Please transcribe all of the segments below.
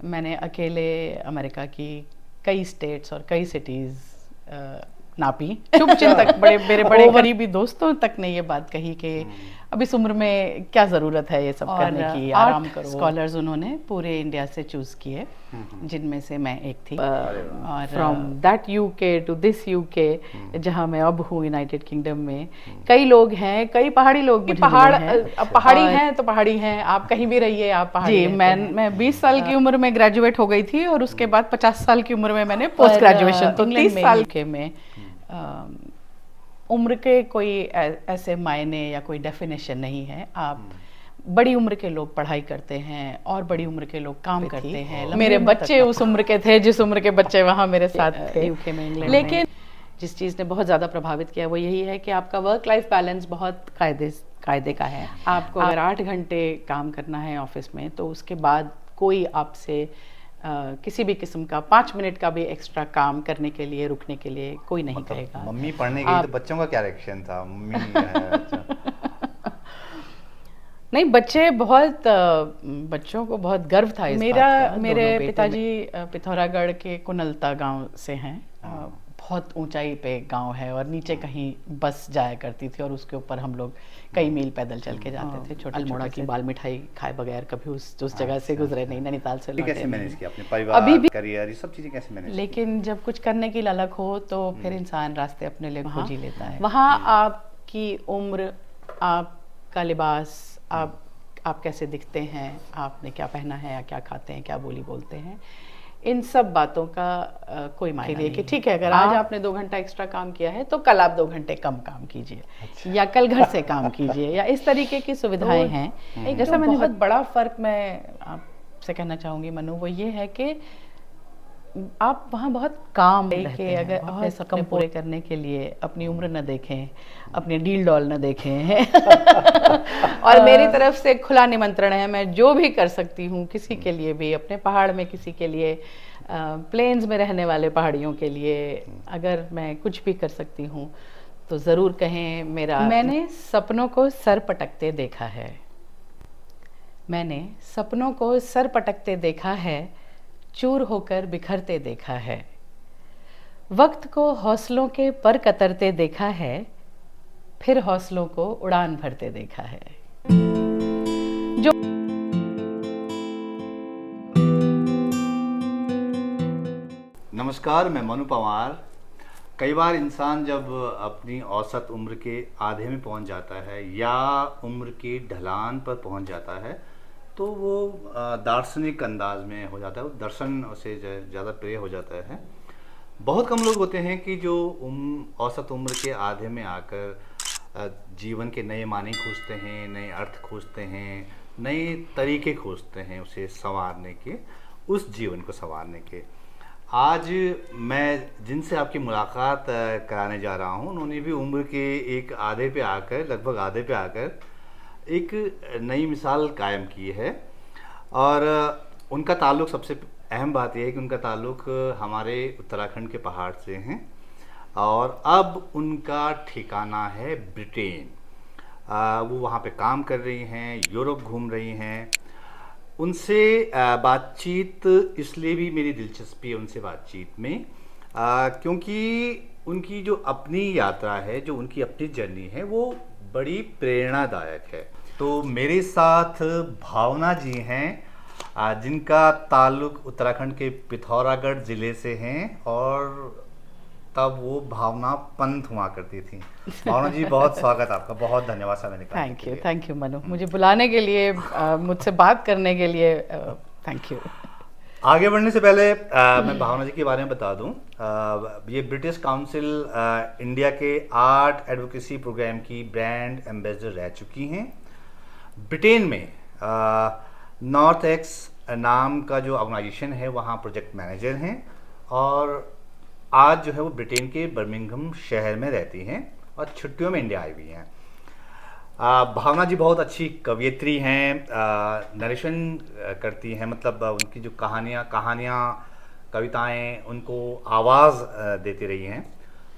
मैंने अकेले अमेरिका की कई स्टेट्स और कई सिटीज़ नापी। शुभचिंतक तक बड़े मेरे बड़े करीबी दोस्तों तक ने ये बात कही कि अब इस उम्र में क्या ज़रूरत है ये सब करने की, आराम करो। स्कॉलर्स उन्होंने पूरे इंडिया से चूज़ किए, जिनमें से मैं एक थी। और from that UK to this UK, जहाँ मैं अब हूँ यूनाइटेड किंगडम में, कई लोग हैं, कई पहाड़ी लोग मुझे पहाड़ मिले हैं। अब पहाड़ी हैं तो पहाड़ी हैं, आप कहीं भी रहिए आप पहाड़ी जी। मैं 20 साल की उम्र में ग्रेजुएट हो गई थी और उसके बाद 50 साल की उम्र में मैंने पोस्ट ग्रेजुएशन, तो 30 साल के में उम्र के कोई ऐसे मायने या कोई डेफिनेशन नहीं है। आप बड़ी उम्र के लोग पढ़ाई करते हैं और बड़ी उम्र के लोग काम करते हैं। मेरे बच्चे उस उम्र के थे जिस उम्र के बच्चे वहाँ मेरे साथ थे यूके में, इंग्लैंड लेकिन में। जिस चीज़ ने बहुत ज़्यादा प्रभावित किया वो यही है कि आपका वर्क लाइफ बैलेंस बहुत कायदे का है। आपको अगर 8 घंटे काम करना है ऑफिस में, तो उसके बाद कोई आपसे किसी भी किस्म का 5 मिनट का भी एक्स्ट्रा काम करने के लिए, रुकने के लिए कोई नहीं कहेगा। मम्मी पढ़ने गई तो बच्चों का क्या रिएक्शन था? मम्मी नहीं, बच्चों को बहुत गर्व था इस बात का। मेरे पिताजी पिथौरागढ़ के कुनलता गांव से हैं। बहुत ऊंचाई पे गांव है और नीचे कहीं बस जाया करती थी और उसके ऊपर हम लोग कई मील पैदल चल के जाते थे। छोटे अल्मोड़ा की बाल मिठाई खाए बगैर कभी उस जगह से गुजरे नहीं, नैनीताल से लौटे कैसे नहीं। मैनेज किया अपने परिवार, अभी भी करियर, ये सब चीजें कैसे मैनेज? लेकिन जब कुछ करने की ललक हो तो फिर इंसान रास्ते अपने लिए खोज ही लेता है। वहाँ आपकी उम्र, आपका लिबास, आप कैसे दिखते हैं, आपने क्या पहना है या क्या खाते हैं, क्या बोली बोलते हैं, इन सब बातों का कोई मायने नहीं कि ठीक है अगर आज आपने 2 घंटा एक्स्ट्रा काम किया है तो कल आप 2 घंटे कम काम कीजिए। अच्छा। या कल घर से काम कीजिए या इस तरीके की सुविधाएं हैं। जैसा मैंने बहुत बड़ा फर्क मैं आपसे कहना चाहूँगी मनु, वो ये है कि आप वहाँ बहुत काम रहते हैं। अगर अपने सपने पूरे करने के लिए अपनी उम्र न देखें, अपने डील डॉल न देखें और मेरी तरफ से खुला निमंत्रण है, मैं जो भी कर सकती हूँ किसी के लिए भी, अपने पहाड़ में किसी के लिए, प्लेन्स में रहने वाले पहाड़ियों के लिए, अगर मैं कुछ भी कर सकती हूँ तो ज़रूर कहें। मैंने सपनों को सर पटकते देखा है, मैंने सपनों को सर पटकते देखा है, चूर होकर बिखरते देखा है, वक्त को हौसलों के पर कतरते देखा है, फिर हौसलों को उड़ान भरते देखा है। जो नमस्कार, मैं मनु पवार। कई बार इंसान जब अपनी औसत उम्र के आधे में पहुंच जाता है या उम्र की ढलान पर पहुंच जाता है तो वो दार्शनिक अंदाज में हो जाता है, वो दर्शन से ज़्यादा प्रिय हो जाता है। बहुत कम लोग होते हैं कि जो औसत उम्र के आधे में आकर जीवन के नए मानी खोजते हैं, नए अर्थ खोजते हैं, नए तरीके खोजते हैं उसे संवारने के, उस जीवन को संवारने के। आज मैं जिनसे आपकी मुलाकात कराने जा रहा हूँ, उन्होंने भी उम्र के एक आधे पे आकर, लगभग आधे पे आकर एक नई मिसाल कायम की है। और उनका ताल्लुक़, सबसे अहम बात यह है कि उनका ताल्लुक़ हमारे उत्तराखंड के पहाड़ से हैं और अब उनका ठिकाना है ब्रिटेन। वो वहाँ पे काम कर रही हैं, यूरोप घूम रही हैं। उनसे बातचीत इसलिए भी मेरी दिलचस्पी है उनसे बातचीत में, क्योंकि उनकी जो अपनी यात्रा है, जो उनकी अपनी जर्नी है, वो बड़ी प्रेरणादायक है। तो मेरे साथ भावना जी हैं, जिनका ताल्लुक़ उत्तराखंड के पिथौरागढ़ ज़िले से हैं और तब वो भावना पंत हुआ करती थी। भावना जी, बहुत स्वागत आपका, बहुत धन्यवाद समय निकालने के लिए। थैंक यू मनु, मुझे बुलाने के लिए, मुझसे बात करने के लिए थैंक यू। आगे बढ़ने से पहले मैं भावना जी के बारे में बता दूं, ये ब्रिटिश काउंसिल इंडिया के आर्ट एडवोकेसी प्रोग्राम की ब्रांड एम्बेसडर रह चुकी हैं। ब्रिटेन में नॉर्थ एक्स नाम का जो ऑर्गेनाइजेशन है वहाँ प्रोजेक्ट मैनेजर हैं और आज जो है वो ब्रिटेन के बर्मिंघम शहर में रहती हैं और छुट्टियों में इंडिया आई हुई हैं। भावना जी बहुत अच्छी कवियत्री हैं, नरेशन करती हैं, मतलब उनकी जो कहानियाँ कविताएं उनको आवाज़ देती रही हैं।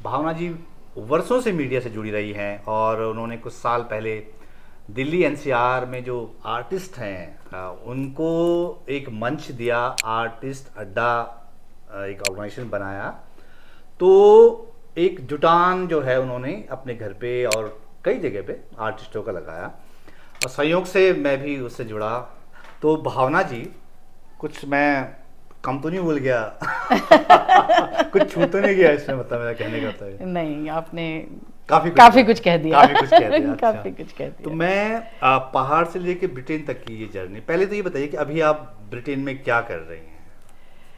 भावना जी वर्षों से मीडिया से जुड़ी रही हैं और उन्होंने कुछ साल पहले दिल्ली एनसीआर में जो आर्टिस्ट हैं उनको एक मंच दिया, आर्टिस्ट अड्डा एक ऑर्गेनाइजेशन बनाया। तो एक जुटान जो है उन्होंने अपने घर पे और कई जगह पे आर्टिस्टों का लगाया, और संयोग से मैं भी उससे जुड़ा। तो भावना जी, कुछ मैं कम तो नहीं भूल गया? कुछ छूट तो नहीं गया इसमें, मतलब मेरा कहने का मतलब है। नहीं, आपने काफी कुछ कह दिया। काफी कुछ कह दिया। अच्छा। काफी कुछ कह दिया। तो मैं पहाड़ से लेके ब्रिटेन तक की ये जर्नी, पहले तो ये बताइए कि अभी आप ब्रिटेन में क्या कर रही हैं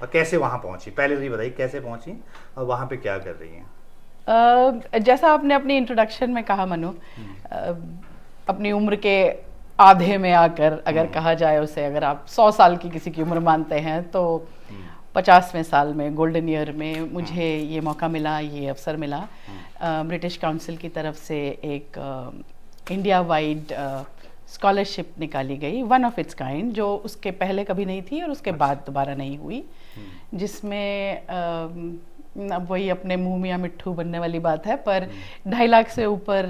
और कैसे वहां पहुंची? पहले तो ये बताइए कैसे पहुंची और वहां पे क्या कर रही हैं? जैसा आपने अपनी इंट्रोडक्शन में कहा मनु, अपनी उम्र के आधे में आकर, अगर कहा जाए उसे, अगर आप 100 साल की किसी की उम्र मानते हैं, तो 50वें साल में, गोल्डन ईयर में मुझे ये मौका मिला, ये अवसर मिला। ब्रिटिश काउंसिल की तरफ से एक इंडिया वाइड स्कॉलरशिप निकाली गई, वन ऑफ इट्स काइंड, जो उसके पहले कभी नहीं थी और उसके बाद दोबारा नहीं हुई, जिसमें अब वही अपने मुंह मियाँ मिट्ठू बनने वाली बात है, पर 2.5 लाख से ऊपर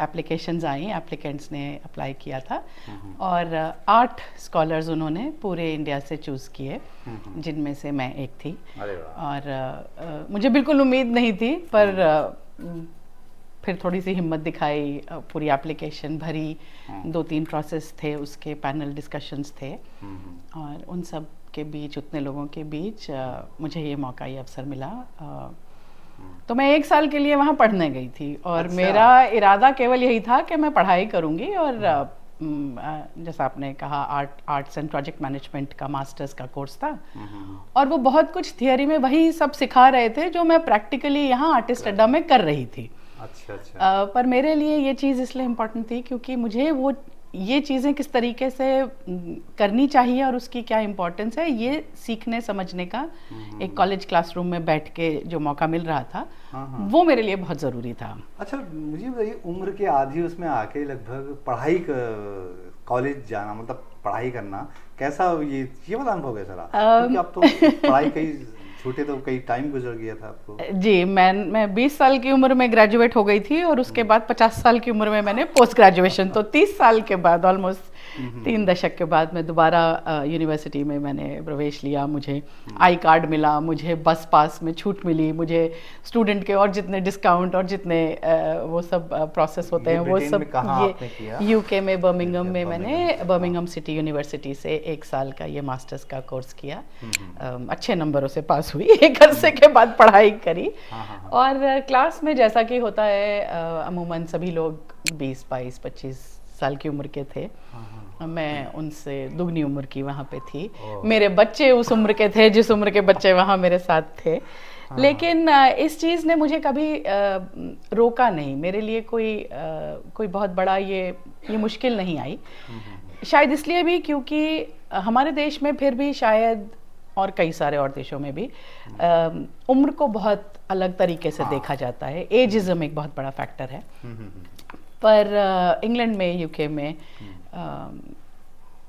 एप्लीकेशंस आई, एप्लीकेंट्स ने अप्लाई किया था, और 8 स्कॉलर्स उन्होंने पूरे इंडिया से चूज़ किए, जिनमें से मैं एक थी। और मुझे बिल्कुल उम्मीद नहीं थी, पर फिर थोड़ी सी हिम्मत दिखाई, पूरी एप्लीकेशन भरी, 2-3 प्रोसेस थे, उसके पैनल डिस्कशंस थे, और उन सब के बीच, उतने लोगों के बीच मुझे ये मौका, ये अवसर मिला। तो मैं 1 साल के लिए वहाँ पढ़ने गई थी, और अच्छा। मेरा इरादा केवल यही था कि मैं पढ़ाई करूँगी, और जैसा आपने कहा, आर्ट्स एंड प्रोजेक्ट मैनेजमेंट का मास्टर्स का कोर्स था, और वो बहुत कुछ थियोरी में वही सब सिखा रहे थे जो मैं प्रैक्टिकली यहाँ आर्टिस्ट अड्डा में कर रही थी। अच्छा। पर मेरे लिए ये चीज़ इसलिए इम्पोर्टेंट थी क्योंकि मुझे वो ये चीज़ें किस तरीके से करनी चाहिए और उसकी क्या इम्पोर्टेंस है, ये सीखने समझने का एक कॉलेज क्लासरूम में बैठ के जो मौका मिल रहा था, वो मेरे लिए बहुत ज़रूरी था। अच्छा, मुझे बताइए, उम्र के आधी उसमें आके लगभग पढ़ाई कॉलेज जाना, मतलब पढ़ाई करना, कैसा ये वाला अनुभव कैसा रहा? क्योंकि आप तो पढ़ाई कई छूटे, तो कई टाइम गुजर गया था आपको। जी, मैं 20 साल की उम्र में ग्रेजुएट हो गई थी, और उसके बाद 50 साल की उम्र में मैंने पोस्ट ग्रेजुएशन, तो 30 साल के बाद, ऑलमोस्ट 3 दशक के बाद मैं दोबारा यूनिवर्सिटी में मैंने प्रवेश लिया। मुझे आई कार्ड मिला, मुझे बस पास में छूट मिली, मुझे स्टूडेंट के और जितने डिस्काउंट और जितने वो सब प्रोसेस होते हैं, वो सब ये यूके में, बर्मिंघम में, मैंने बर्मिंघम सिटी यूनिवर्सिटी से 1 साल का ये मास्टर्स का कोर्स किया। अच्छे नंबरों से पास हुई, 1 अरसे के बाद पढ़ाई करी, और क्लास में जैसा कि होता है, अमूमन सभी लोग 20, 22, 25 साल की उम्र के थे। मैं उनसे दुगनी उम्र की वहाँ पे थी। मेरे बच्चे उस उम्र के थे जिस उम्र के बच्चे वहाँ मेरे साथ थे। लेकिन इस चीज़ ने मुझे कभी रोका नहीं। मेरे लिए कोई बहुत बड़ा ये मुश्किल नहीं आई। शायद इसलिए भी क्योंकि हमारे देश में फिर भी शायद, और कई सारे और देशों में भी, उम्र को बहुत अलग तरीके से देखा जाता है। एजिज्म एक बहुत बड़ा फैक्टर है। पर इंग्लैंड में, यूके में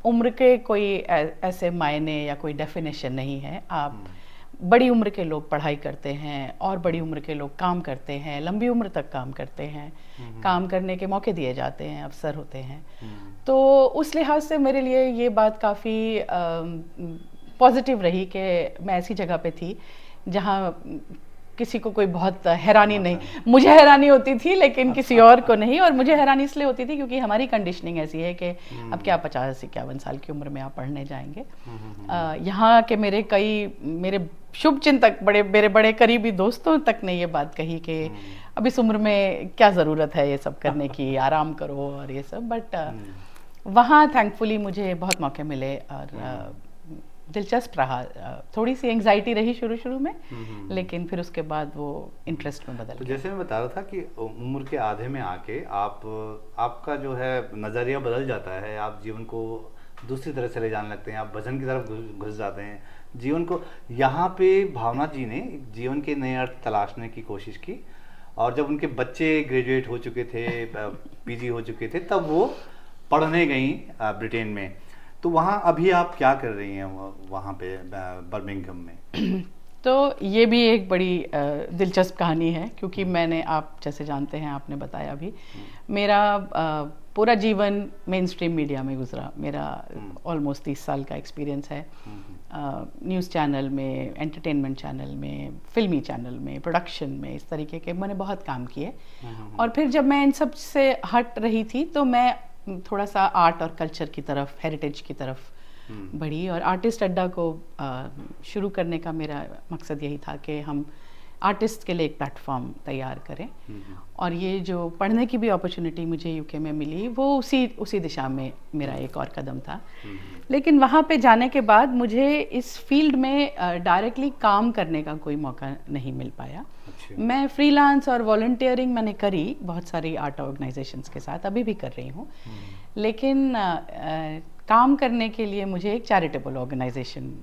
उम्र के कोई ऐसे मायने या कोई डेफिनेशन नहीं है। आप बड़ी उम्र के लोग पढ़ाई करते हैं, और बड़ी उम्र के लोग काम करते हैं, लंबी उम्र तक काम करते हैं, काम करने के मौके दिए जाते हैं, अवसर होते हैं। तो उस लिहाज से मेरे लिए ये बात काफ़ी पॉजिटिव रही कि मैं ऐसी जगह पे थी जहाँ किसी को कोई बहुत हैरानी नहीं, मुझे हैरानी होती थी लेकिन किसी और को नहीं। और मुझे हैरानी इसलिए होती थी क्योंकि हमारी कंडीशनिंग ऐसी है कि अब क्या 50-51 साल की उम्र में आप पढ़ने जाएंगे। यहाँ के मेरे शुभ चिंतक, मेरे बड़े करीबी दोस्तों तक ने ये बात कही कि अब इस उम्र में क्या ज़रूरत है ये सब करने की, आराम करो और ये सब। बट वहाँ थैंकफुली मुझे बहुत मौके मिले, और दिलचस्प रहा। थोड़ी सी एंग्जाइटी रही शुरू में, लेकिन फिर उसके बाद वो इंटरेस्ट में बदल गया। तो जैसे मैं बता रहा था कि उम्र के आधे में आके आपका जो है नज़रिया बदल जाता है, आप जीवन को दूसरी तरह से ले जाने लगते हैं, आप भजन की तरफ घुस जाते हैं जीवन को। यहाँ पे भावना जी ने जीवन के नए अर्थ तलाशने की कोशिश की, और जब उनके बच्चे ग्रेजुएट हो चुके थे, पीजी हो चुके थे, तब वो पढ़ने गई ब्रिटेन में। तो वहाँ अभी आप क्या कर रही हैं वहाँ पे बर्मिंघम में? तो ये भी एक बड़ी दिलचस्प कहानी है, क्योंकि मैंने, आप जैसे जानते हैं, आपने बताया भी, मेरा पूरा जीवन मेन स्ट्रीम मीडिया में गुजरा। मेरा ऑलमोस्ट 30 साल का एक्सपीरियंस है न्यूज़ चैनल में, एंटरटेनमेंट चैनल में, फिल्मी चैनल में, प्रोडक्शन में, इस तरीके के मैंने बहुत काम किए। और फिर जब मैं इन सब से हट रही थी तो मैं थोड़ा सा आर्ट और कल्चर की तरफ, हेरिटेज की तरफ बढ़ी। और आर्टिस्ट अड्डा को शुरू करने का मेरा मकसद यही था कि हम आर्टिस्ट के लिए एक प्लेटफॉर्म तैयार करें। और ये जो पढ़ने की भी अपॉर्चुनिटी मुझे यूके में मिली, वो उसी दिशा में मेरा एक और कदम था। लेकिन वहाँ पे जाने के बाद मुझे इस फील्ड में डायरेक्टली काम करने का कोई मौका नहीं मिल पाया। मैं फ्रीलांस और वॉलंटियरिंग मैंने करी बहुत सारी आर्ट ऑर्गेनाइजेशंस के साथ, अभी भी कर रही हूँ। लेकिन काम करने के लिए मुझे एक चैरिटेबल ऑर्गेनाइजेशन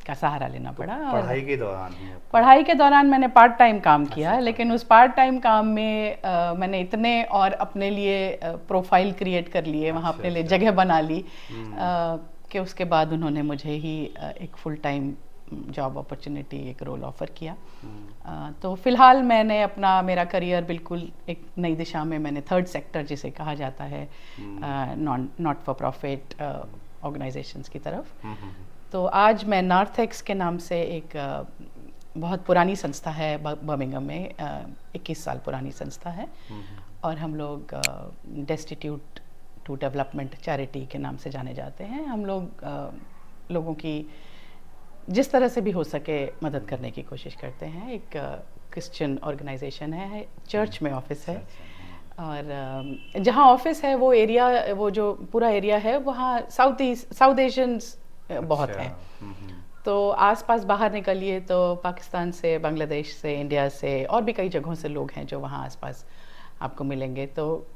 का सहारा लेना पड़ा। पढ़ाई के दौरान ही? पढ़ाई के दौरान मैंने पार्ट टाइम काम किया, लेकिन उस पार्ट टाइम काम में मैंने इतने और अपने लिए प्रोफाइल क्रिएट कर लिए, वहाँ अपने लिए जगह बना ली कि उसके बाद उन्होंने मुझे ही एक फुल टाइम जॉब अपॉर्चुनिटी, एक रोल ऑफर किया। तो फिलहाल मैंने मेरा करियर बिल्कुल एक नई दिशा में, मैंने थर्ड सेक्टर जिसे कहा जाता है, नॉट फॉर प्रॉफिट ऑर्गेनाइजेशंस की तरफ। तो आज मैं नार्थएक्स के नाम से एक बहुत पुरानी संस्था है बर्मिंघम में, 21 साल पुरानी संस्था है। और हम लोग डेस्टिट्यूट टू डेवलपमेंट चैरिटी के नाम से जाने जाते हैं। हम लोग लोगों की जिस तरह से भी हो सके मदद करने की कोशिश करते हैं। एक क्रिश्चियन ऑर्गेनाइजेशन है, चर्च में ऑफिस है। और जहाँ ऑफिस है वो एरिया, वो जो पूरा एरिया है, वहाँ साउथ एशियंस बहुत हैं। तो आसपास बाहर निकलिए तो पाकिस्तान से, बांग्लादेश से, इंडिया से, और भी कई जगहों से लोग हैं जो वहाँ आसपास आपको मिलेंगे। तो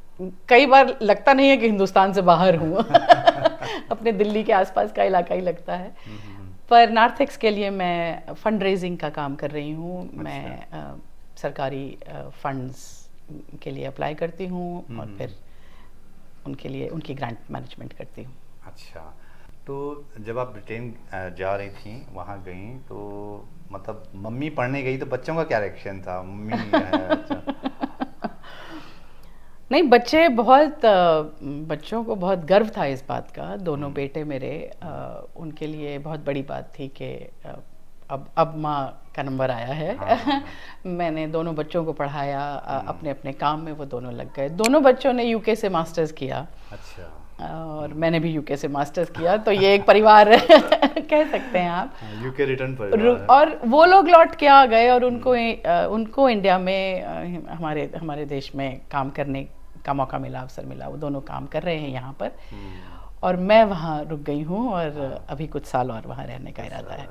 कई बार लगता नहीं है कि हिंदुस्तान से बाहर हूँ अपने दिल्ली के आसपास का इलाका ही लगता है। पर नार्थएक्स के लिए मैं फंड रेजिंग का काम कर रही हूँ। मैं सरकारी फंड्स के लिए अप्लाई करती हूँ और फिर उनके लिए उनकी ग्रांट मैनेजमेंट करती हूँ। अच्छा, तो जब आप ब्रिटेन जा रही थी, वहाँ गई, तो मतलब मम्मी पढ़ने गई तो बच्चों का क्या रिएक्शन था? मम्मी अच्छा। नहीं, बच्चों को बहुत गर्व था इस बात का। दोनों बेटे मेरे, उनके लिए बहुत बड़ी बात थी कि अब माँ का नंबर आया है। मैंने दोनों बच्चों को पढ़ाया, अपने अपने काम में वो दोनों लग गए। दोनों बच्चों ने यूके से मास्टर्स किया। अच्छा। और मैंने भी यूके से मास्टर्स किया, तो ये एक परिवार कह सकते हैं आप, यूके रिटर्न परिवार। और वो लोग लौट के आ गए और उनको इंडिया में हमारे देश में काम करने का मौका मिला, अवसर मिला। वो दोनों काम कर रहे हैं यहाँ पर, और मैं वहाँ रुक गई हूँ और अभी कुछ साल और वहाँ रहने का इरादा है।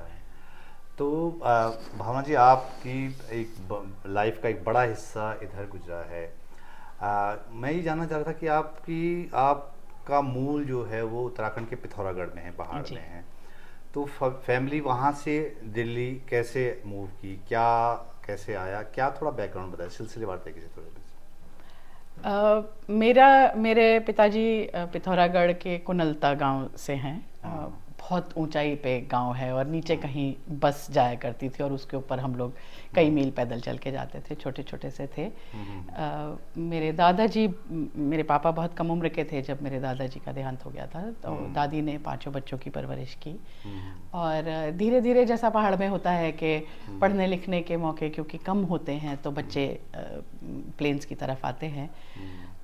तो भावना जी, आपकी एक लाइफ का एक बड़ा हिस्सा इधर गुजरा है। मैं ये जानना चाह रहा था कि आपका मूल जो है वो उत्तराखंड के पिथौरागढ़ में है, पहाड़ में है। तो फैमिली वहाँ से दिल्ली कैसे मूव की, कैसे आया, क्या थोड़ा बैकग्राउंड बताए, सिलसिलेवार तरीके से थोड़ा। मेरे पिताजी पिथौरागढ़ के कुनलता गांव से हैं। बहुत ऊंचाई पे गांव है और नीचे कहीं बस जाया करती थी और उसके ऊपर हम लोग कई मील पैदल चल के जाते थे, छोटे छोटे से थे। मेरे दादाजी, मेरे पापा बहुत कम उम्र के थे जब मेरे दादाजी का देहांत हो गया था। तो दादी ने 5 बच्चों की परवरिश की। और धीरे धीरे जैसा पहाड़ में होता है कि पढ़ने लिखने के मौके क्योंकि कम होते हैं तो बच्चे प्लेन्स की तरफ आते हैं।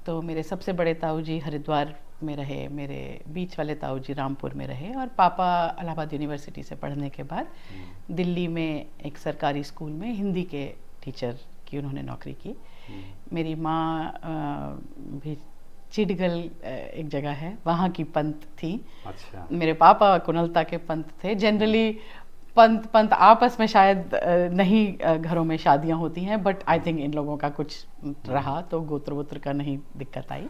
तो मेरे सबसे बड़े ताऊजी हरिद्वार में रहे, मेरे बीच वाले ताऊजी रामपुर में रहे, और पापा इलाहाबाद यूनिवर्सिटी से पढ़ने के बाद दिल्ली में एक सरकारी स्कूल में हिंदी के टीचर की उन्होंने नौकरी की। मेरी माँ भी चिड़गल एक जगह है, वहाँ की पंत थी। अच्छा। मेरे पापा कुनलता के पंत थे। जनरली पंत आपस में शायद नहीं घरों में शादियां होती हैं, बट आई थिंक इन लोगों का कुछ रहा तो गोत्र वोत्र का नहीं दिक्कत आई।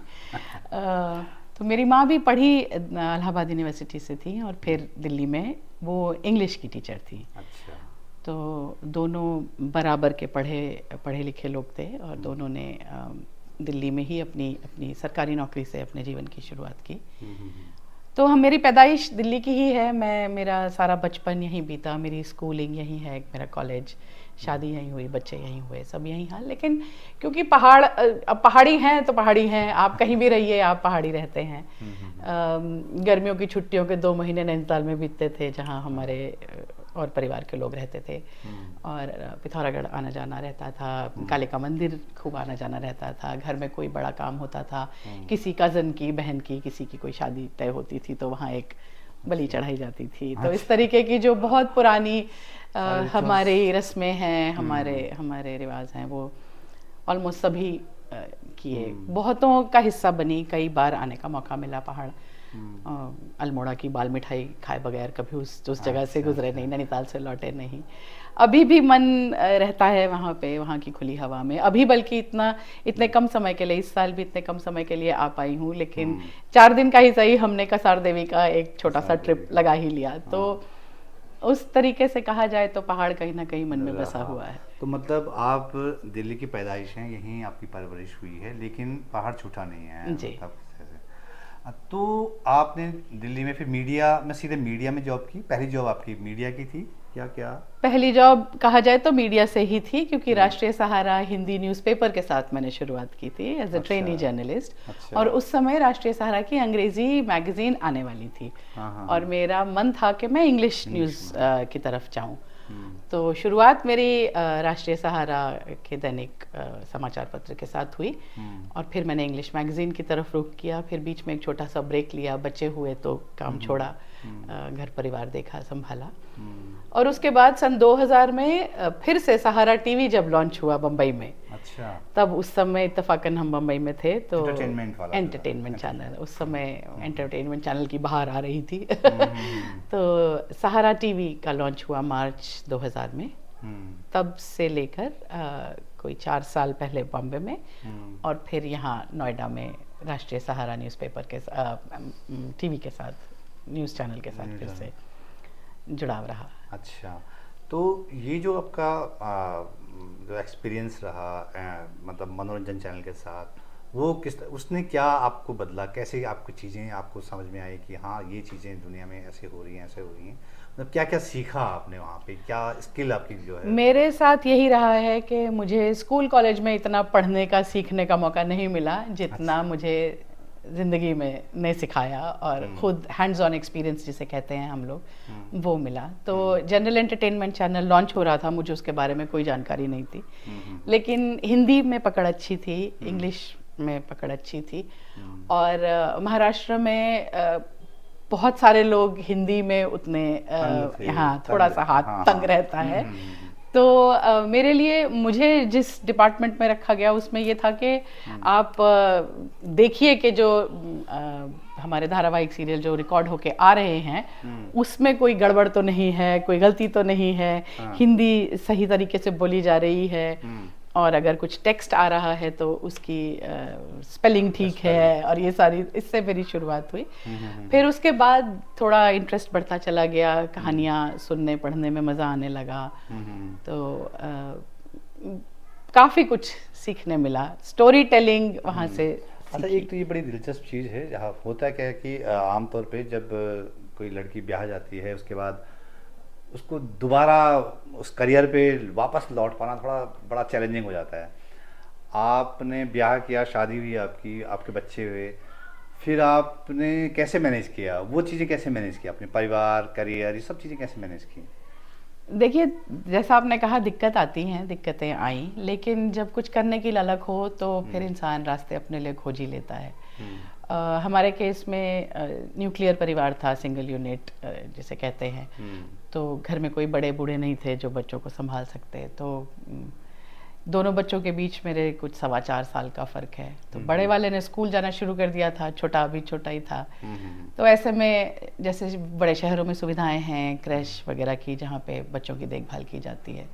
तो मेरी माँ भी पढ़ी इलाहाबाद यूनिवर्सिटी से थी और फिर दिल्ली में वो इंग्लिश की टीचर थी। अच्छा। तो दोनों बराबर के पढ़े लिखे लोग थे और दोनों ने दिल्ली में ही अपनी सरकारी नौकरी से अपने जीवन की शुरुआत की। तो हम मेरी पैदाइश दिल्ली की ही है, मैं मेरा सारा बचपन यहीं बीता, मेरी स्कूलिंग यहीं है, मेरा कॉलेज, शादी यहीं हुई, बच्चे यहीं हुए, सब यहीं हैं। लेकिन क्योंकि पहाड़ अब पहाड़ी हैं तो पहाड़ी हैं, आप कहीं भी रहिए आप पहाड़ी रहते हैं। गर्मियों की छुट्टियों के 2 महीने नैनीताल में बीतते थे, जहाँ हमारे और परिवार के लोग रहते थे, और पिथौरागढ़ आना जाना रहता था, काली का मंदिर खूब आना जाना रहता था, घर में कोई बड़ा काम होता था, किसी कज़न की, बहन की, किसी की कोई शादी तय होती थी तो वहाँ एक बलि चढ़ाई जाती थी। तो इस तरीके की जो बहुत पुरानी हमारी रस्में हैं, हमारे रिवाज हैं, वो ऑलमोस्ट सभी किए, बहुतों का हिस्सा बनी। कई बार आने का मौका मिला पहाड़, अल्मोड़ा की बाल मिठाई खाए बगैर कभी उस जगह से गुजरे नहीं, नैनीताल से लौटे नहीं। अभी भी मन रहता है वहाँ पे, वहाँ की खुली हवा में। अभी बल्कि इतने कम समय के लिए, इस साल भी इतने कम समय के लिए आ पाई हूँ, लेकिन 4 दिन का ही सही हमने कसार देवी का एक छोटा सा ट्रिप लगा ही लिया। तो उस तरीके से कहा जाए तो पहाड़ कहीं ना कहीं मन में बसा हुआ है। तो मतलब आप दिल्ली की पैदाइश हैं, यहीं आपकी परवरिश हुई है, लेकिन पहाड़ छूटा नहीं है जी। मतलब तो आपने दिल्ली में फिर मीडिया में, सीधे मीडिया में जॉब की? पहली जॉब आपकी मीडिया की थी या क्या? पहली जॉब कहा जाए तो मीडिया से ही थी, क्योंकि राष्ट्रीय सहारा हिंदी न्यूज़पेपर के साथ मैंने शुरुआत की थी एज अ ट्रेनी जर्नलिस्ट। अच्छा। और उस समय राष्ट्रीय सहारा की अंग्रेजी मैगजीन आने वाली थी, और मेरा मन था कि मैं इंग्लिश न्यूज़ की तरफ जाऊं। तो शुरुआत मेरी राष्ट्रीय सहारा के दैनिक समाचार पत्र के साथ हुई, और फिर मैंने इंग्लिश मैगजीन की तरफ रुख किया। फिर बीच में एक छोटा सा ब्रेक लिया, बच्चे हुए तो काम छोड़ा, घर परिवार देखा, संभाला। और उसके बाद सन 2000 में फिर से सहारा टीवी जब लॉन्च हुआ बम्बई में, अच्छा, तब उस समय इत्तफाकन हम बम्बई में थे, तो एंटरटेनमेंट वाला, एंटरटेनमेंट चैनल, उस समय एंटरटेनमेंट चैनल की बहार आ रही थी। तो सहारा टीवी का लॉन्च हुआ मार्च 2000 में। तब से लेकर कोई 4 साल पहले बॉम्बे में, और फिर यहाँ नोएडा में राष्ट्रीय सहारा न्यूज़पेपर के टीवी के साथ, न्यूज़ चैनल के साथ फिर से जुड़ाव रहा। अच्छा, तो ये जो आपका जो एक्सपीरियंस रहा मतलब मनोरंजन चैनल के साथ, वो उसने क्या आपको बदला? कैसे आपको चीज़ें आपको समझ में आई कि हाँ ये चीज़ें दुनिया में ऐसे हो रही हैं, ऐसे हो रही हैं? मतलब क्या क्या सीखा आपने वहाँ पे? क्या स्किल आपकी जो है? मेरे साथ यही रहा है कि मुझे स्कूल कॉलेज में इतना पढ़ने का, सीखने का मौका नहीं मिला जितना मुझे ज़िंदगी में ने सिखाया, और खुद हैंड्स ऑन एक्सपीरियंस जिसे कहते हैं हम लोग, वो मिला। तो जनरल एंटरटेनमेंट चैनल लॉन्च हो रहा था, मुझे उसके बारे में कोई जानकारी नहीं थी, लेकिन हिंदी में पकड़ अच्छी थी, इंग्लिश में पकड़ अच्छी थी, और महाराष्ट्र में बहुत सारे लोग हिंदी में उतने यहाँ थोड़ा सा हाथ तंग रहता है। तो मेरे लिए, मुझे जिस डिपार्टमेंट में रखा गया उसमें ये था कि आप देखिए कि जो हमारे धारावाहिक सीरियल जो रिकॉर्ड होके आ रहे हैं उसमें कोई गड़बड़ तो नहीं है, कोई गलती तो नहीं है, हिंदी सही तरीके से बोली जा रही है, और अगर कुछ टेक्स्ट आ रहा है तो उसकी स्पेलिंग ठीक है, और ये सारी, इससे मेरी शुरुआत हुई। फिर उसके बाद थोड़ा इंटरेस्ट बढ़ता चला गया, कहानियाँ सुनने पढ़ने में मज़ा आने लगा, तो काफ़ी कुछ सीखने मिला, स्टोरी टेलिंग वहाँ से। अच्छा, एक तो ये बड़ी दिलचस्प चीज़ है, जहाँ होता क्या है कि आमतौर पे जब कोई लड़की ब्याह जाती है, उसके बाद उसको दोबारा उस करियर पे वापस लौट पाना थोड़ा बड़ा चैलेंजिंग हो जाता है। आपने ब्याह किया, शादी हुई आपकी, आपके बच्चे हुए, फिर आपने कैसे मैनेज किया वो चीज़ें? कैसे मैनेज किया अपने परिवार, करियर, ये सब चीज़ें कैसे मैनेज की? देखिए, जैसा आपने कहा, दिक्कत आती हैं, दिक्कतें आई, लेकिन जब कुछ करने की ललक हो तो फिर इंसान रास्ते अपने लिए खोज ही लेता है। हमारे केस में न्यूक्लियर परिवार था, सिंगल यूनिट जिसे कहते हैं, तो घर में कोई बड़े बूढ़े नहीं थे जो बच्चों को संभाल सकते। तो दोनों बच्चों के बीच मेरे कुछ 4.25 साल का फ़र्क है। तो बड़े वाले ने स्कूल जाना शुरू कर दिया था, छोटा अभी छोटा ही था। तो ऐसे में जैसे बड़े शहरों में सुविधाएं हैं क्रैश वगैरह की, जहाँ पे बच्चों की देखभाल की जाती है,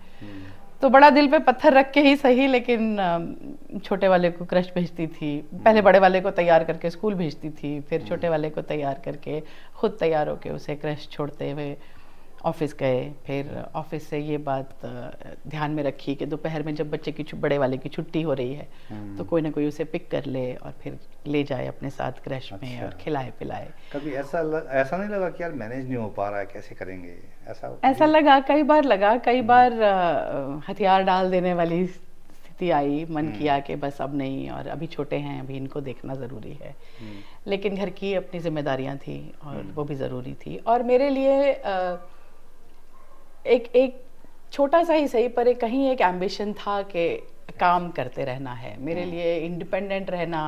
तो बड़ा दिल पे पत्थर रख के ही सही, लेकिन छोटे वाले को क्रश भेजती थी, पहले बड़े वाले को तैयार करके स्कूल भेजती थी, फिर छोटे वाले को तैयार करके खुद तैयार होके उसे क्रश छोड़ते हुए ऑफिस गए, फिर ऑफिस से ये बात ध्यान में रखी कि दोपहर में जब बच्चे की बड़े वाले की छुट्टी हो रही है तो कोई ना कोई उसे पिक कर ले और फिर ले जाए अपने साथ क्रैश में अच्छा। और खिलाए पिलाए। कभी ऐसा नहीं लगा कि यार मैनेज नहीं हो पा रहा है, कैसे करेंगे? ऐसा लगा, कई बार लगा, कई बार हथियार डाल देने वाली स्थिति आई, मन किया कि बस अब नहीं, और अभी छोटे हैं, अभी इनको देखना ज़रूरी है। लेकिन घर की अपनी जिम्मेदारियां थी और वो भी ज़रूरी थी। और मेरे लिए एक छोटा सा ही सही पर कहीं एक एम्बिशन था कि काम करते रहना है। मेरे लिए इंडिपेंडेंट रहना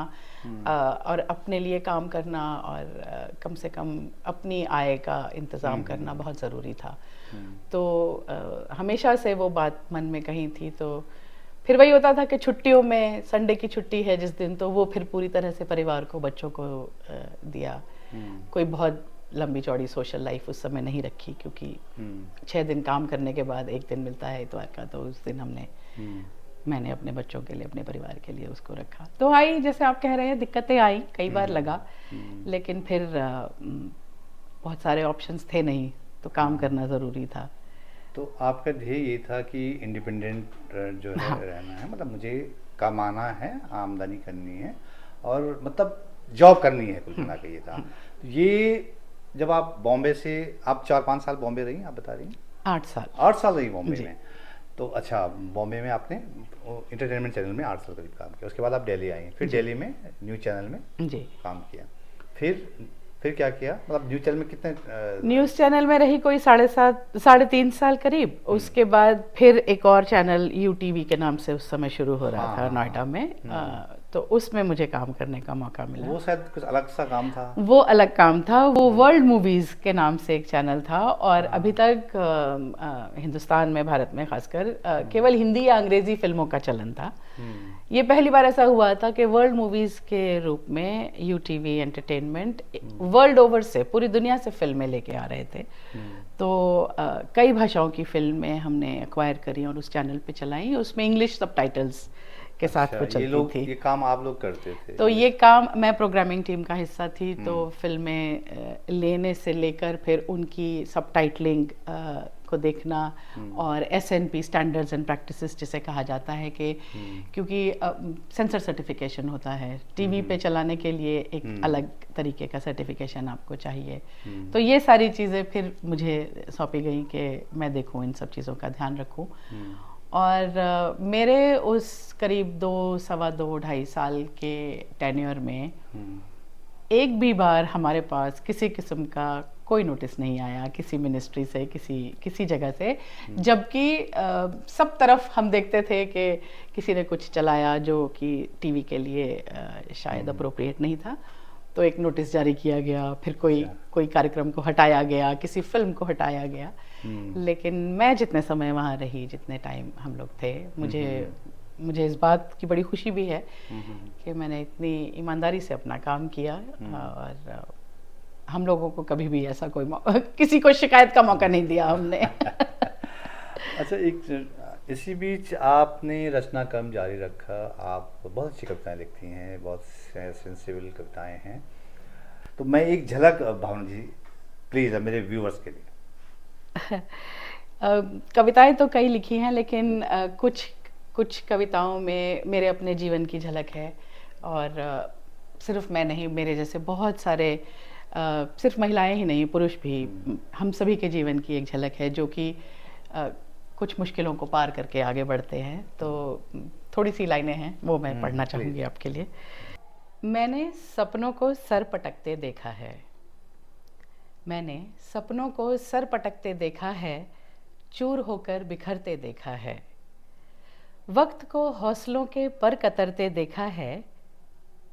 और अपने लिए काम करना और कम से कम अपनी आय का इंतज़ाम करना बहुत ज़रूरी था। तो हमेशा से वो बात मन में कहीं थी। तो फिर वही होता था कि छुट्टियों में, संडे की छुट्टी है जिस दिन, तो वो फिर पूरी तरह से परिवार को, बच्चों को दिया। कोई बहुत लंबी चौड़ी सोशल लाइफ उस समय नहीं रखी, क्योंकि 6 दिन काम करने के बाद एक दिन मिलता है इतवार का, तो उस दिन मैंने अपने बच्चों के लिए, अपने परिवार के लिए उसको रखा। तो आई, जैसे आप कह रहे हैं, दिक्कतें आई, कई बार लगा, लेकिन फिर बहुत सारे ऑप्शंस थे नहीं, तो काम करना ज़रूरी था। तो आपका ध्येय ये था कि इंडिपेंडेंट जो है रहना है, मतलब मुझे कमाना है, आमदनी करनी है और मतलब जॉब करनी है, कुछ ना कहिए था। ये जब आप बॉम्बे से, आप 4-5 साल बॉम्बे रही, आप बता रही हैं? 8 साल। 8 साल रही बॉम्बे में। तो अच्छा, बॉम्बे में आपने इंटरटेनमेंट चैनल में 8 साल करीब काम किया, उसके बाद आप दिल्ली आई, फिर दिल्ली में न्यूज़ चैनल में जी काम किया। फिर क्या किया, मतलब न्यूज़ चैनल में कितने? न्यूज़ चैनल में रही कोई 3.5 साल करीब। उसके बाद फिर एक और चैनल UTV के नाम से उस समय शुरू हो रहा था नोएडा में, तो उसमें मुझे काम करने का मौका मिला। वो शायद कुछ अलग सा काम था। वो अलग काम था, वो वर्ल्ड मूवीज़ के नाम से एक चैनल था। और अभी तक हिंदुस्तान में, भारत में खासकर, केवल हिंदी या अंग्रेज़ी फिल्मों का चलन था। ये पहली बार ऐसा हुआ था कि वर्ल्ड मूवीज़ के रूप में UTV एंटरटेनमेंट वर्ल्ड ओवर से, पूरी दुनिया से फिल्में लेके आ रहे थे। तो कई भाषाओं की फिल्में हमने एक्वायर करी और उस चैनल पे चलाई। उसमें इंग्लिश सबटाइटल्स के साथ वो चलती थी। ये काम आप लोग करते थे? तो ये काम, मैं प्रोग्रामिंग टीम का हिस्सा थी। तो फिल्में लेने से लेकर फिर उनकी सबटाइटलिंग को देखना और SNP, स्टैंडर्ड्स एंड प्रैक्टिसेस जिसे कहा जाता है, कि क्योंकि सेंसर सर्टिफिकेशन होता है, टीवी पे चलाने के लिए एक अलग तरीके का सर्टिफिकेशन आपको चाहिए। तो ये सारी चीज़ें फिर मुझे सौंपी गई कि मैं देखूं, इन सब चीज़ों का ध्यान रखूं। और मेरे उस करीब 2.25 साल के टेन्योर में एक भी बार हमारे पास किसी किस्म का कोई नोटिस नहीं आया किसी मिनिस्ट्री से, किसी जगह से। जबकि सब तरफ हम देखते थे कि किसी ने कुछ चलाया जो कि टीवी के लिए शायद अप्रोप्रिएट नहीं था, तो एक नोटिस जारी किया गया, फिर कोई कार्यक्रम को हटाया गया, किसी फिल्म को हटाया गया। लेकिन मैं जितने समय वहाँ रही, जितने टाइम हम लोग थे, मुझे इस बात की बड़ी खुशी भी है कि मैंने इतनी ईमानदारी से अपना काम किया। और हम लोगों को कभी भी ऐसा किसी को शिकायत का मौका नहीं दिया हमने। अच्छा, इसी बीच आपने रचना क्रम जारी रखा। आप बहुत अच्छी कविताएं लिखती हैं, बहुत सेंसिबल कविताएं हैं। तो मैं एक झलक, भावना जी प्लीज़, मेरे व्यूअर्स के लिए। कविताएं तो कई लिखी हैं, लेकिन कुछ कविताओं में मेरे अपने जीवन की झलक है। और सिर्फ मैं नहीं, मेरे जैसे बहुत सारे, सिर्फ महिलाएं ही नहीं, पुरुष भी, हम सभी के जीवन की एक झलक है, जो कि कुछ मुश्किलों को पार करके आगे बढ़ते हैं। तो थोड़ी सी लाइनें हैं, वो मैं पढ़ना चाहूँगी आपके लिए। मैंने सपनों को सर पटकते देखा है, मैंने सपनों को सर पटकते देखा है, चूर होकर बिखरते देखा है। वक्त को हौसलों के पर कतरते देखा है,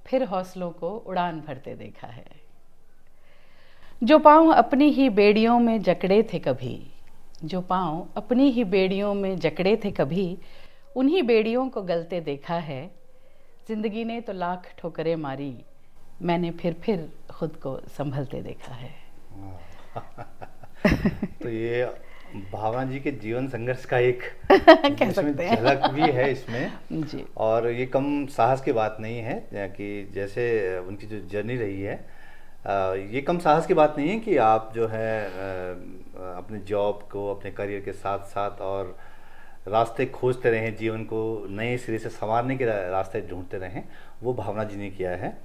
फिर हौसलों को उड़ान भरते देखा है। जो पाँव अपनी ही बेड़ियों में जकड़े थे कभी, जो पाँव अपनी ही बेड़ियों में जकड़े थे कभी, उन्हीं बेड़ियों को गलते देखा है। जिंदगी ने तो लाख ठोकरें मारी, मैंने फिर खुद को संभलते देखा है। तो ये भावना जी के जीवन संघर्ष का एक कह सकते हैं झलक भी है इसमें जी। और ये कम साहस की बात नहीं है कि जैसे उनकी जो जर्नी रही है, ये कम साहस की बात नहीं है कि आप जो है अपने जॉब को, अपने करियर के साथ साथ और रास्ते खोजते रहें, जीवन को नए सिरे से संवारने के रास्ते ढूंढते रहें, वो भावना जी ने किया है।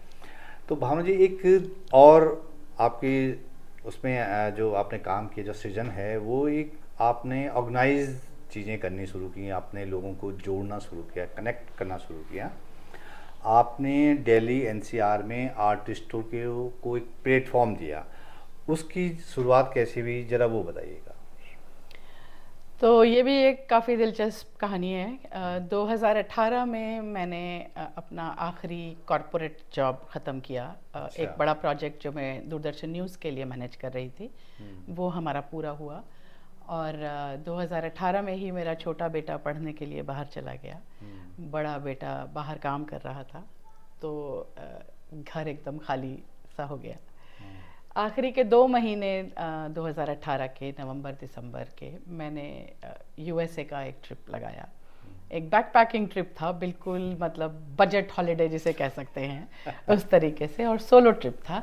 तो भावना जी, एक और आपकी उसमें जो आपने काम किया, जो सृजन है, वो एक आपने ऑर्गेनाइज चीज़ें करनी शुरू की, आपने लोगों को जोड़ना शुरू किया, कनेक्ट करना शुरू किया। आपने दिल्ली एनसीआर में आर्टिस्टों के को एक प्लेटफॉर्म दिया, उसकी शुरुआत कैसी हुई, ज़रा वो बताइएगा। तो ये भी एक काफ़ी दिलचस्प कहानी है। 2018 में मैंने अपना आखिरी कॉरपोरेट जॉब ख़त्म किया। अच्छा। एक बड़ा प्रोजेक्ट जो मैं दूरदर्शन न्यूज़ के लिए मैनेज कर रही थी, वो हमारा पूरा हुआ। और 2018 में ही मेरा छोटा बेटा पढ़ने के लिए बाहर चला गया। बड़ा बेटा बाहर काम कर रहा था, तो घर एकदम खाली सा हो गया। आखिरी के 2 महीने 2018 के नवंबर दिसंबर के मैंने यूएसए का एक ट्रिप लगाया। एक बैकपैकिंग ट्रिप था, बिल्कुल मतलब बजट हॉलिडे जिसे कह सकते हैं उस तरीके से, और सोलो ट्रिप था।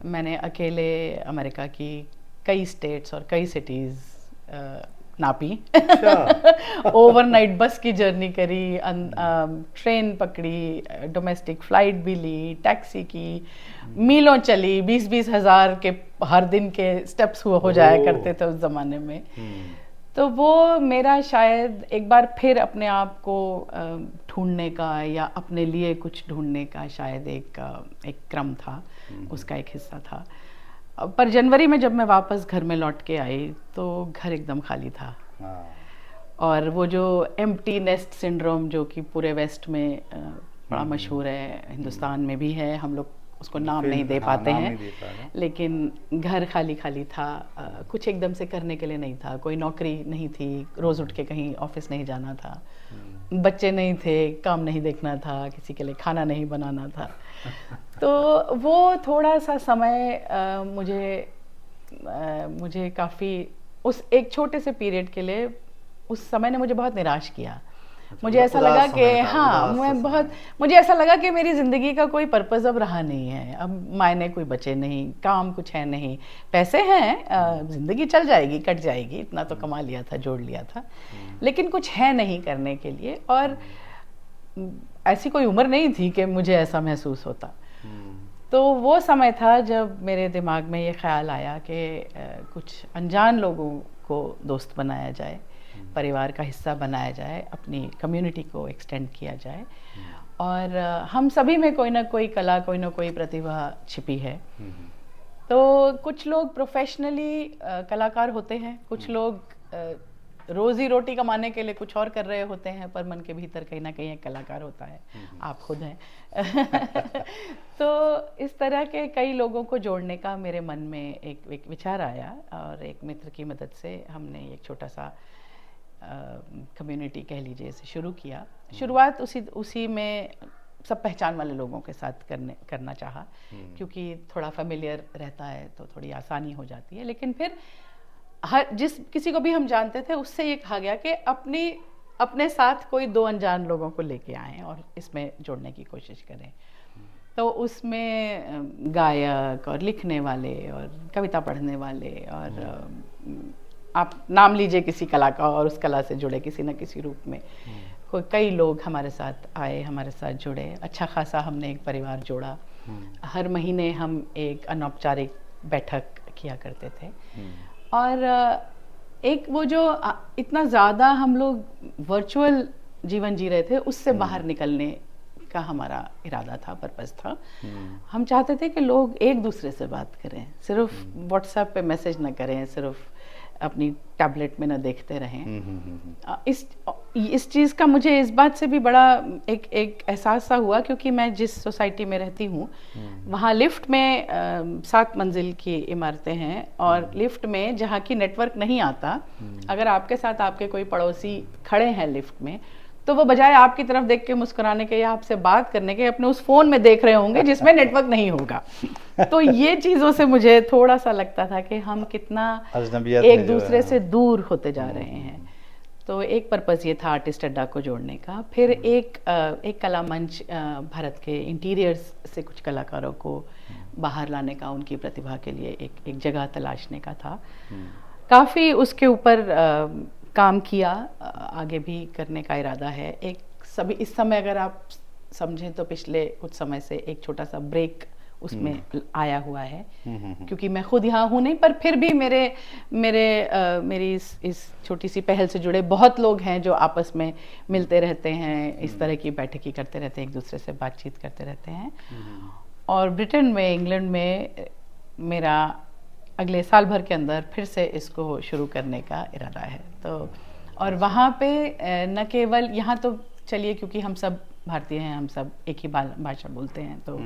मैंने अकेले अमेरिका की कई स्टेट्स और कई सिटीज़ नापी। ओवरनाइट बस की जर्नी करी, ट्रेन पकड़ी, डोमेस्टिक फ्लाइट भी ली, टैक्सी की, मीलों चली, 20-20 हज़ार के हर दिन के स्टेप्स हो जाया करते थे उस ज़माने में। तो वो मेरा शायद एक बार फिर अपने आप को ढूंढने का या अपने लिए कुछ ढूंढने का शायद एक क्रम था, उसका एक हिस्सा था। पर जनवरी में जब मैं वापस घर में लौट के आई तो घर एकदम खाली था। और वो जो एम्प्टी नेस्ट सिंड्रोम, जो कि पूरे वेस्ट में बड़ा मशहूर है, हिंदुस्तान में भी है, हम लोग उसको नाम नहीं दे पाते हैं, लेकिन घर खाली खाली था। कुछ एकदम से करने के लिए नहीं था, कोई नौकरी नहीं थी, रोज़ उठ के कहीं ऑफिस नहीं जाना था, बच्चे नहीं थे, काम नहीं देखना था, किसी के लिए खाना नहीं बनाना था। तो वो थोड़ा सा समय मुझे काफ़ी, उस एक छोटे से पीरियड के लिए, उस समय ने मुझे बहुत निराश किया। मुझे ऐसा लगा कि मुझे ऐसा लगा कि मेरी ज़िंदगी का कोई पर्पज़ अब रहा नहीं है। अब मायने कोई बचे नहीं, काम कुछ है नहीं, पैसे हैं, ज़िंदगी चल जाएगी, कट जाएगी, इतना तो कमा लिया था, जोड़ लिया था, लेकिन कुछ है नहीं करने के लिए। और ऐसी कोई उम्र नहीं थी कि मुझे ऐसा महसूस होता। तो वो समय था जब मेरे दिमाग में ये ख्याल आया कि कुछ अनजान लोगों को दोस्त बनाया जाए, परिवार का हिस्सा बनाया जाए, अपनी कम्युनिटी को एक्सटेंड किया जाए। और हम सभी में कोई ना कोई कला, कोई ना कोई प्रतिभा छिपी है। तो कुछ लोग प्रोफेशनली कलाकार होते हैं, कुछ लोग रोजी रोटी कमाने के लिए कुछ और कर रहे होते हैं, पर मन के भीतर कहीं ना कहीं एक कलाकार होता है। आप खुद हैं। तो इस तरह के कई लोगों को जोड़ने का मेरे मन में एक विचार आया, और एक मित्र की मदद से हमने एक छोटा सा कम्युनिटी कह लीजिए इसे शुरू किया। शुरुआत उसी में सब पहचान वाले लोगों के साथ करना चाहा, क्योंकि थोड़ा फेमिलियर रहता है तो थोड़ी आसानी हो जाती है। लेकिन फिर किसी को भी हम जानते थे, उससे ये कहा गया कि अपने साथ कोई 2 अनजान लोगों को लेके आएं और इसमें जोड़ने की कोशिश करें। तो उसमें गायक और लिखने वाले और कविता पढ़ने वाले, और आप नाम लीजिए किसी कला का, और उस कला से जुड़े किसी न किसी रूप में कई लोग हमारे साथ आए, हमारे साथ जुड़े। अच्छा खासा हमने एक परिवार जोड़ा। हर महीने हम एक अनौपचारिक बैठक किया करते थे। और एक वो जो इतना ज़्यादा हम लोग वर्चुअल जीवन जी रहे थे, उससे बाहर निकलने का हमारा इरादा था, पर्पस था। हम चाहते थे कि लोग एक दूसरे से बात करें, सिर्फ व्हाट्सएप पे मैसेज न करें, सिर्फ अपनी टैबलेट में न देखते रहें। इस चीज़ का मुझे इस बात से भी बड़ा एक एहसास सा हुआ, क्योंकि मैं जिस सोसाइटी में रहती हूँ वहाँ लिफ्ट में 7 मंजिल की इमारतें हैं, और लिफ्ट में जहाँ की नेटवर्क नहीं आता, अगर आपके साथ आपके कोई पड़ोसी खड़े हैं लिफ्ट में, तो वो बजाय आपकी तरफ देख के मुस्कुराने के या आपसे बात करने के अपने उस फोन में देख रहे होंगे जिसमें नेटवर्क नहीं होगा। तो ये चीज़ों से मुझे थोड़ा सा लगता था कि हम कितना एक दूसरे से दूर होते जा रहे हैं। तो एक पर्पज़ ये था आर्टिस्ट अड्डा को जोड़ने का। फिर एक कला मंच, भारत के इंटीरियर्स से कुछ कलाकारों को बाहर लाने का, उनकी प्रतिभा के लिए एक जगह तलाशने का था। काफ़ी उसके ऊपर काम किया, आगे भी करने का इरादा है। एक सभी इस समय अगर आप समझें तो पिछले कुछ समय से एक छोटा सा ब्रेक उसमें आया हुआ है, क्योंकि मैं खुद यहाँ हूँ नहीं, पर फिर भी मेरी इस छोटी सी पहल से जुड़े बहुत लोग हैं जो आपस में मिलते रहते हैं, इस तरह की बैठकें करते रहते हैं, एक दूसरे से बातचीत करते रहते हैं। और ब्रिटेन में, इंग्लैंड में मेरा अगले साल भर के अंदर फिर से इसको शुरू करने का इरादा है। तो और वहाँ पे न केवल यहाँ तो चलिए, क्योंकि हम सब भारतीय हैं, हम सब एक ही भाषा बोलते हैं, तो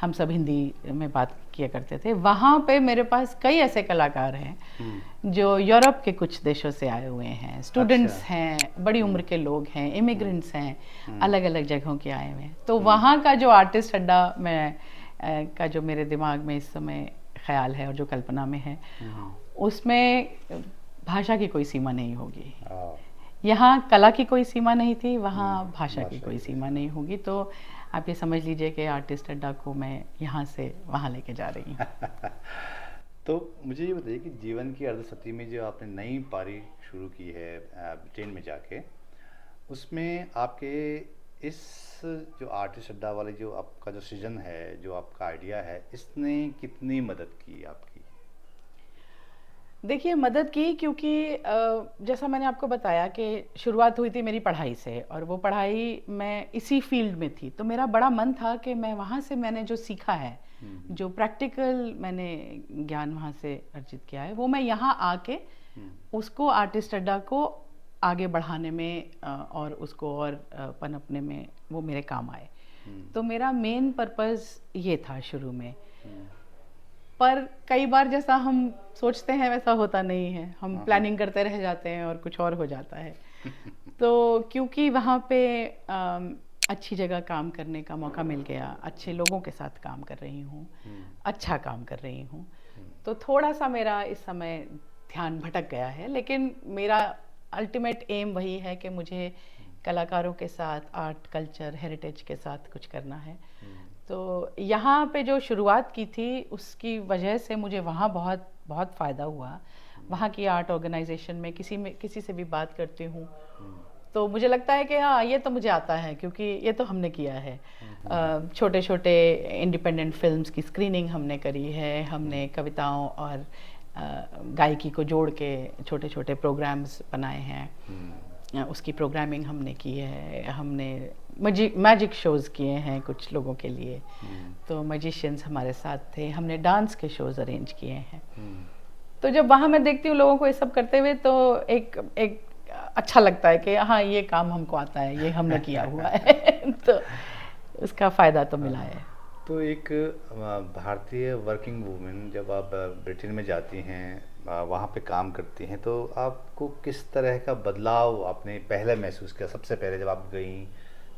हम सब हिंदी में बात किया करते थे। वहाँ पे मेरे पास कई ऐसे कलाकार हैं जो यूरोप के कुछ देशों से आए हुए हैं, स्टूडेंट्स हैं, बड़ी उम्र के लोग हैं, इमिग्रेंट्स हैं, अलग अलग जगहों के आए हुए हैं। तो वहाँ का जो आर्टिस्ट अड्डा का जो मेरे दिमाग में इस समय ख्याल है और जो कल्पना में है, उसमें भाषा की कोई सीमा नहीं होगी। यहाँ कला की कोई सीमा नहीं थी, वहाँ भाषा की कोई सीमा नहीं होगी। तो आप ये समझ लीजिए कि आर्टिस्ट अड्डा को मैं यहाँ से वहाँ लेके जा रही हूँ। तो मुझे ये बताइए कि जीवन की अर्धशती में जो आपने नई पारी शुरू की है ब्रिटेन में जाके, उसमें आपके इस जो आर्टिस्ट अड्डा वाले जो आपका जो सृजन है, जो आपका आइडिया है, इसने कितनी मदद की आपकी? देखिए, मदद की, क्योंकि जैसा मैंने आपको बताया कि शुरुआत हुई थी मेरी पढ़ाई से, और वो पढ़ाई मैं इसी फील्ड में थी। तो मेरा बड़ा मन था कि मैं वहाँ से मैंने जो सीखा है, जो प्रैक्टिकल मैंने ज्ञान वहाँ से अर्जित किया है, वो मैं यहाँ आके उसको आर्टिस्ट अड्डा को आगे बढ़ाने में और उसको और पनपने में वो मेरे काम आए। तो मेरा मेन पर्पस ये था शुरू में। पर कई बार जैसा हम सोचते हैं वैसा होता नहीं है, हम प्लानिंग करते रह जाते हैं और कुछ और हो जाता है। तो क्योंकि वहाँ पे अच्छी जगह काम करने का मौका मिल गया, अच्छे लोगों के साथ काम कर रही हूँ, अच्छा काम कर रही हूँ, तो थोड़ा सा मेरा इस समय ध्यान भटक गया है। लेकिन मेरा अल्टीमेट एम वही है कि मुझे कलाकारों के साथ, आर्ट, कल्चर, हेरिटेज के साथ कुछ करना है। तो यहाँ पे जो शुरुआत की थी उसकी वजह से मुझे वहाँ बहुत बहुत फ़ायदा हुआ। वहाँ की आर्ट ऑर्गेनाइजेशन में किसी से भी बात करती हूँ तो मुझे लगता है कि हाँ, ये तो मुझे आता है, क्योंकि ये तो हमने किया है। छोटे छोटे इंडिपेंडेंट फिल्म्स की स्क्रीनिंग हमने करी है, हमने कविताओं और गायकी को जोड़ के छोटे छोटे प्रोग्राम्स बनाए हैं, उसकी प्रोग्रामिंग हमने की है, हमने मैजिक शोज़ किए हैं कुछ लोगों के लिए, तो मैजिशियंस हमारे साथ थे, हमने डांस के शोज़ अरेंज किए हैं। तो जब वहाँ मैं देखती हूँ लोगों को ये सब करते हुए, तो एक अच्छा लगता है कि हाँ, ये काम हमको आता है, ये हमने किया हुआ है। तो उसका फ़ायदा तो मिला है। तो एक भारतीय वर्किंग वूमेन जब आप ब्रिटेन में जाती हैं, वहाँ पे काम करती हैं, तो आपको किस तरह का बदलाव आपने पहले महसूस किया? सबसे पहले जब आप गई,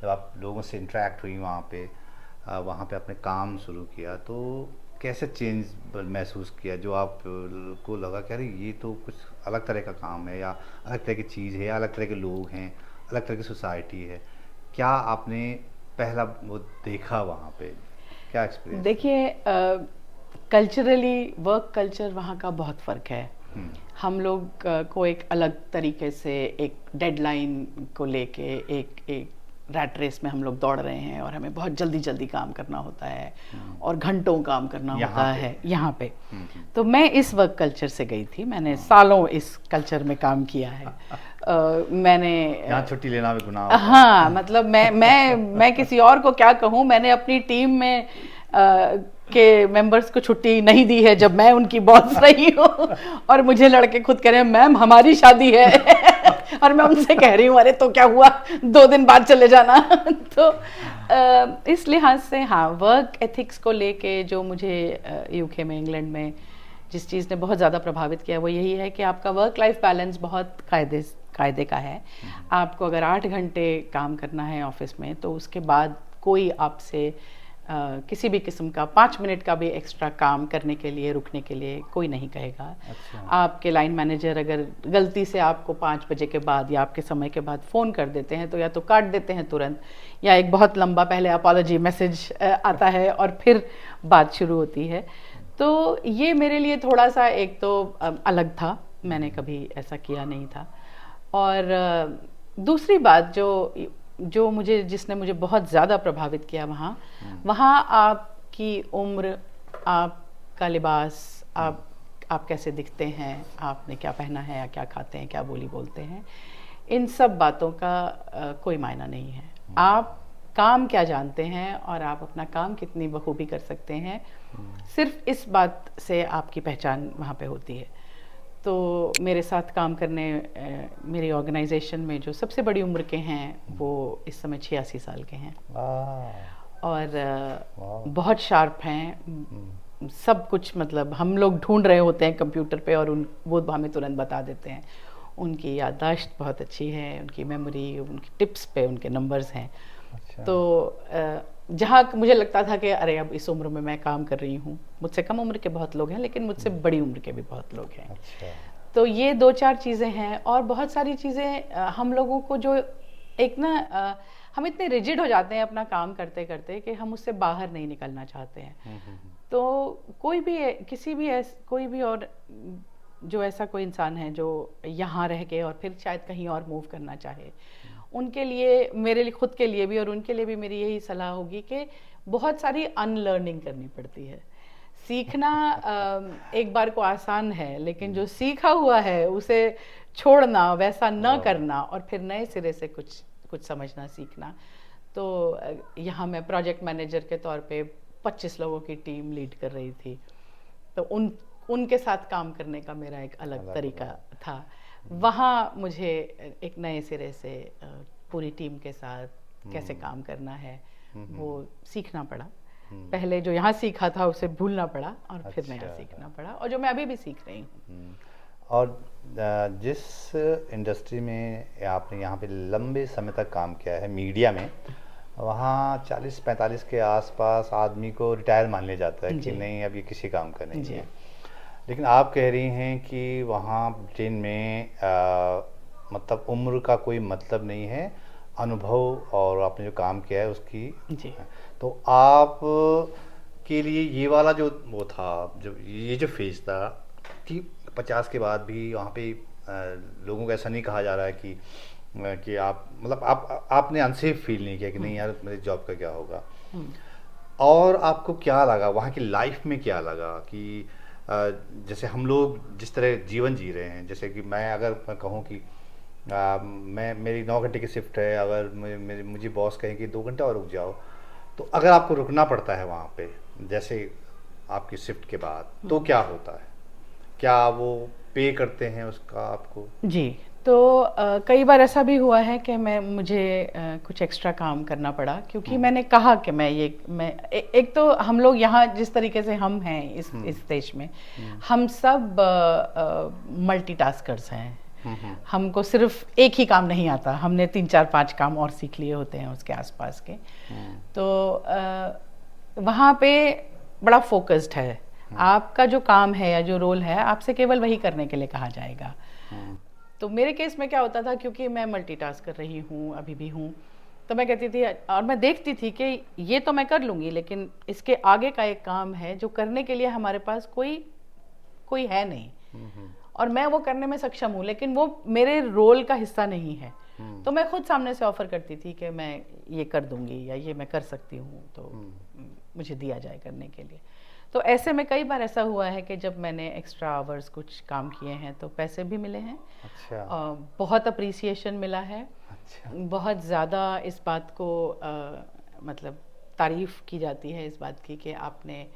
जब आप लोगों से इंटरेक्ट हुई वहाँ पे आपने काम शुरू किया, तो कैसे चेंज महसूस किया जो आप को लगा कि अरे ये तो कुछ अलग तरह का काम है, या अलग तरह की चीज़ है, या अलग तरह के लोग हैं, अलग तरह की सोसाइटी है? क्या आपने पहला वो देखा वहाँ पे, क्या एक्सपीरियंस? देखिए, कल्चरली वर्क कल्चर वहाँ का बहुत फ़र्क है। हम लोग को एक अलग तरीके से एक डेडलाइन को लेके एक रैट रेस में हम लोग दौड़ रहे हैं, और हमें बहुत जल्दी जल्दी काम करना होता है और घंटों काम करना होता है यहाँ पे। तो मैं इस वर्क कल्चर से गई थी, मैंने सालों इस कल्चर में काम किया है। मैंने यहाँ छुट्टी लेना भी गुनाह। हाँ, मतलब मैं किसी और को क्या कहूँ, मैंने अपनी टीम में के मेंबर्स को छुट्टी नहीं दी है जब मैं उनकी बॉस रही हूँ, और मुझे लड़के खुद कह रहे हैं मैम हमारी शादी है और मैं उनसे कह रही हूँ अरे तो क्या हुआ, 2 दिन बाद चले जाना। तो इस लिहाज से हाँ, वर्क एथिक्स को लेके जो मुझे यूके में, इंग्लैंड में जिस चीज़ ने बहुत ज़्यादा प्रभावित किया वो यही है कि आपका वर्क लाइफ बैलेंस बहुत कायदे का है। आपको अगर 8 घंटे काम करना है ऑफिस में, तो उसके बाद कोई आपसे किसी भी किस्म का 5 मिनट का भी एक्स्ट्रा काम करने के लिए, रुकने के लिए कोई नहीं कहेगा। अच्छा। आपके लाइन मैनेजर अगर गलती से आपको 5 बजे के बाद या आपके समय के बाद फ़ोन कर देते हैं, तो या तो काट देते हैं तुरंत, या एक बहुत लंबा पहले अपॉलॉजी मैसेज आता है और फिर बात शुरू होती है। तो ये मेरे लिए थोड़ा सा एक तो अलग था, मैंने कभी ऐसा किया नहीं था। और दूसरी बात जो जिसने मुझे बहुत ज़्यादा प्रभावित किया वहाँ वहाँ आपकी उम्र, आपका लिबास, आप कैसे दिखते हैं, आपने क्या पहना है या क्या खाते हैं, क्या बोली बोलते हैं, इन सब बातों का कोई मायना नहीं है। आप काम क्या जानते हैं और आप अपना काम कितनी बखूबी कर सकते हैं, सिर्फ इस बात से आपकी पहचान वहाँ पे होती है। तो मेरे साथ काम करने मेरी ऑर्गेनाइजेशन में जो सबसे बड़ी उम्र के हैं वो इस समय 86 साल के हैं और बहुत शार्प हैं। सब कुछ मतलब हम लोग ढूंढ रहे होते हैं कंप्यूटर पे और वो हमें तुरंत बता देते हैं। उनकी याददाश्त बहुत अच्छी है, उनकी मेमोरी, उनकी टिप्स पे उनके नंबर्स हैं। अच्छा। तो जहाँ मुझे लगता था कि अरे अब इस उम्र में मैं काम कर रही हूँ, मुझसे कम उम्र के बहुत लोग हैं लेकिन मुझसे बड़ी उम्र के भी बहुत लोग हैं। अच्छा। तो ये 2-4 चीज़ें हैं और बहुत सारी चीज़ें हम लोगों को जो एक ना हम इतने रिजिड हो जाते हैं अपना काम करते करते कि हम उससे बाहर नहीं निकलना चाहते हैं। तो कोई भी और जो ऐसा कोई इंसान है जो यहाँ रह के और फिर शायद कहीं और मूव करना चाहे, उनके लिए, मेरे लिए, खुद के लिए भी और उनके लिए भी मेरी यही सलाह होगी कि बहुत सारी अनलर्निंग करनी पड़ती है। सीखना एक बार को आसान है, लेकिन जो सीखा हुआ है उसे छोड़ना, वैसा न करना और फिर नए सिरे से कुछ समझना सीखना। तो यहाँ मैं प्रोजेक्ट मैनेजर के तौर पे 25 लोगों की टीम लीड कर रही थी। तो उनके साथ काम करने का मेरा एक अलग तरीका था। वहाँ मुझे एक नए सिरे से पूरी टीम के साथ कैसे काम करना है वो सीखना पड़ा। पहले जो यहाँ सीखा था उसे भूलना पड़ा और फिर नया सीखना पड़ा, और जो मैं अभी भी सीख रही हूँ। और जिस इंडस्ट्री में आपने यहाँ पे लंबे समय तक काम किया है, मीडिया में, वहाँ 40-45 के आसपास आदमी को रिटायर मान लिया जाता है कि नहीं अब ये किसी काम का नहीं है। लेकिन आप कह रही हैं कि वहाँ ब्रिटेन में मतलब उम्र का कोई मतलब नहीं है, अनुभव और आपने जो काम किया है उसकी। जी। तो आप के लिए ये वाला जो वो था, जो ये जो फेज था कि 50 के बाद भी वहाँ पे लोगों को ऐसा नहीं कहा जा रहा है कि आप मतलब आपने अनसेफ फील नहीं किया कि नहीं यार मेरे जॉब का क्या होगा। और आपको क्या लगा वहाँ की लाइफ में, क्या लगा कि जैसे हम लोग जिस तरह जीवन जी रहे हैं, जैसे कि अगर मैं कहूँ कि मेरी 9 घंटे की शिफ्ट है, अगर मुझे बॉस कहें कि 2 घंटे और रुक जाओ, तो अगर आपको रुकना पड़ता है वहाँ पे जैसे आपकी शिफ्ट के बाद, तो क्या होता है? क्या वो पे करते हैं उसका आपको? जी। तो कई बार ऐसा भी हुआ है कि मुझे कुछ एक्स्ट्रा काम करना पड़ा, क्योंकि मैंने कहा कि एक तो हम लोग यहाँ जिस तरीके से हम हैं इस देश में, हम सब मल्टीटास्कर्स हैं। हमको सिर्फ एक ही काम नहीं आता, हमने 3-4-5 काम और सीख लिए होते हैं उसके आसपास के। तो वहाँ पे बड़ा फोकस्ड है। आपका जो काम है या जो रोल है, आपसे केवल वही करने के लिए कहा जाएगा। तो मेरे केस में क्या होता था, क्योंकि मैं मल्टीटास्क कर रही हूँ, अभी भी हूँ, तो मैं कहती थी और मैं देखती थी कि ये तो मैं कर लूँगी, लेकिन इसके आगे का एक काम है जो करने के लिए हमारे पास कोई है नहीं, और मैं वो करने में सक्षम हूँ, लेकिन वो मेरे रोल का हिस्सा नहीं है। तो मैं खुद सामने से ऑफर करती थी कि मैं ये कर दूँगी या ये मैं कर सकती हूँ, तो मुझे दिया जाए करने के लिए। तो ऐसे में कई बार ऐसा हुआ है कि जब मैंने एक्स्ट्रा आवर्स कुछ काम किए हैं तो पैसे भी मिले हैं। अच्छा। बहुत अप्रिसिएशन मिला है। अच्छा। बहुत ज़्यादा इस बात को मतलब तारीफ़ की जाती है इस बात की कि आपने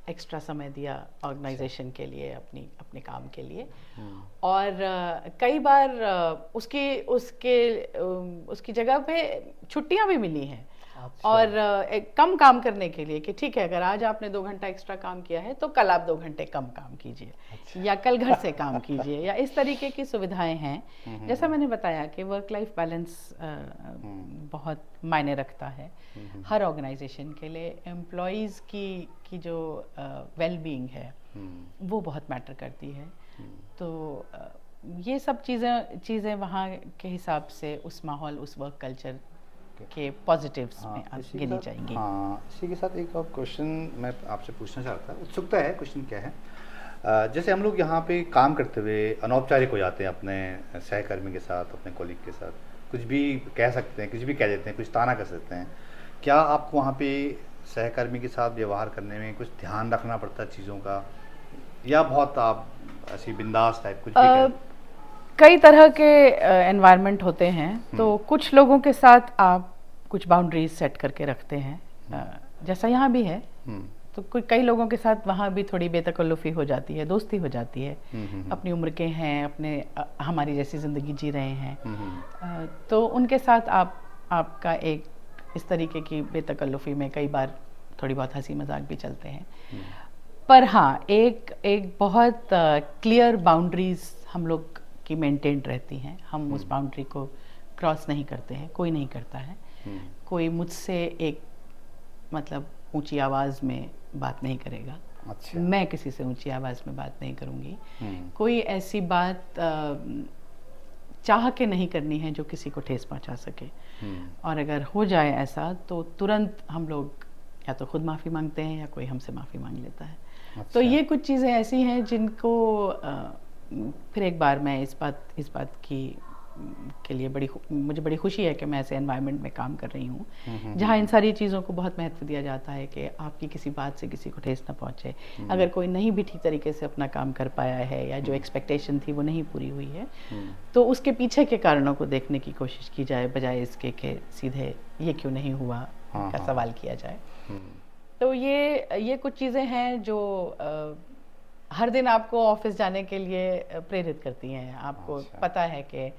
एक्स्ट्रा समय दिया ऑर्गेनाइजेशन के लिए, अपने काम के लिए। और कई बार उसकी जगह पे छुट्टियां भी मिली हैं। अच्छा। और कम काम करने के लिए कि ठीक है, अगर आज आपने 2 घंटा एक्स्ट्रा काम किया है तो कल आप 2 घंटे कम काम कीजिए। अच्छा। या कल घर से काम कीजिए, या इस तरीके की सुविधाएं हैं। जैसा मैंने बताया कि वर्क लाइफ बैलेंस बहुत मायने रखता है हर ऑर्गेनाइजेशन के लिए। एम्प्लॉयज़ की जो वेल बीइंग है वो बहुत मैटर करती है। तो ये सब चीज़ें वहाँ के हिसाब से उस माहौल, उस वर्क कल्चर के पॉजिटिव्स में गिनी जाएंगी। हाँ, इसी के साथ एक और क्वेश्चन मैं आपसे पूछना चाहता हूँ, उत्सुकता है, क्वेश्चन क्या है जैसे हम लोग यहाँ पे काम करते हुए अनौपचारिक हो जाते हैं अपने सहकर्मी के साथ, अपने कॉलीग के साथ, कुछ भी कह सकते हैं, कुछ भी कह देते हैं, कुछ ताना कर सकते हैं। क्या आपको वहाँ पे सहकर्मी के साथ व्यवहार करने में कुछ ध्यान रखना पड़ता है चीज़ों का, या बहुत आप ऐसी बिंदास टाइप कुछ भी कह? कई तरह के एनवायरनमेंट होते हैं, तो कुछ लोगों के साथ आप कुछ बाउंड्रीज सेट करके रखते हैं, जैसा यहाँ भी है। तो कई लोगों के साथ वहाँ भी थोड़ी बेतकल्लुफ़ी हो जाती है, दोस्ती हो जाती है। अपनी उम्र के हैं, अपने हमारी जैसी ज़िंदगी जी रहे हैं, तो उनके साथ आपका एक इस तरीके की बेतकल्लुफ़ी में कई बार थोड़ी बहुत हंसी मजाक भी चलते हैं। पर हाँ, एक बहुत क्लियर बाउंड्रीज हम लोग की मेंटेन रहती हैं। हम उस बाउंड्री को क्रॉस नहीं करते हैं, कोई नहीं करता है। कोई मुझसे एक मतलब ऊंची आवाज़ में बात नहीं करेगा। अच्छा। मैं किसी से ऊंची आवाज़ में बात नहीं करूँगी। कोई ऐसी बात चाह के नहीं करनी है जो किसी को ठेस पहुंचा सके। और अगर हो जाए ऐसा तो तुरंत हम लोग या तो खुद माफ़ी मांगते हैं या कोई हमसे माफ़ी मांग लेता है। अच्छा। तो ये कुछ चीज़ें ऐसी हैं जिनको फिर एक बार मैं इस बात की के लिए मुझे बड़ी खुशी है कि मैं ऐसे एनवायरनमेंट में काम कर रही हूँ जहाँ इन सारी चीज़ों को बहुत महत्व दिया जाता है कि आपकी किसी बात से किसी को ठेस ना पहुँचे। अगर कोई नहीं भी ठीक तरीके से अपना काम कर पाया है या जो एक्सपेक्टेशन थी वो नहीं पूरी हुई है, तो उसके पीछे के कारणों को देखने की कोशिश की जाए, बजाय इसके कि सीधे ये क्यों नहीं हुआ का सवाल किया जाए। तो ये कुछ चीज़ें हैं जो हर दिन आपको ऑफिस जाने के लिए प्रेरित करती हैं। आपको पता है कि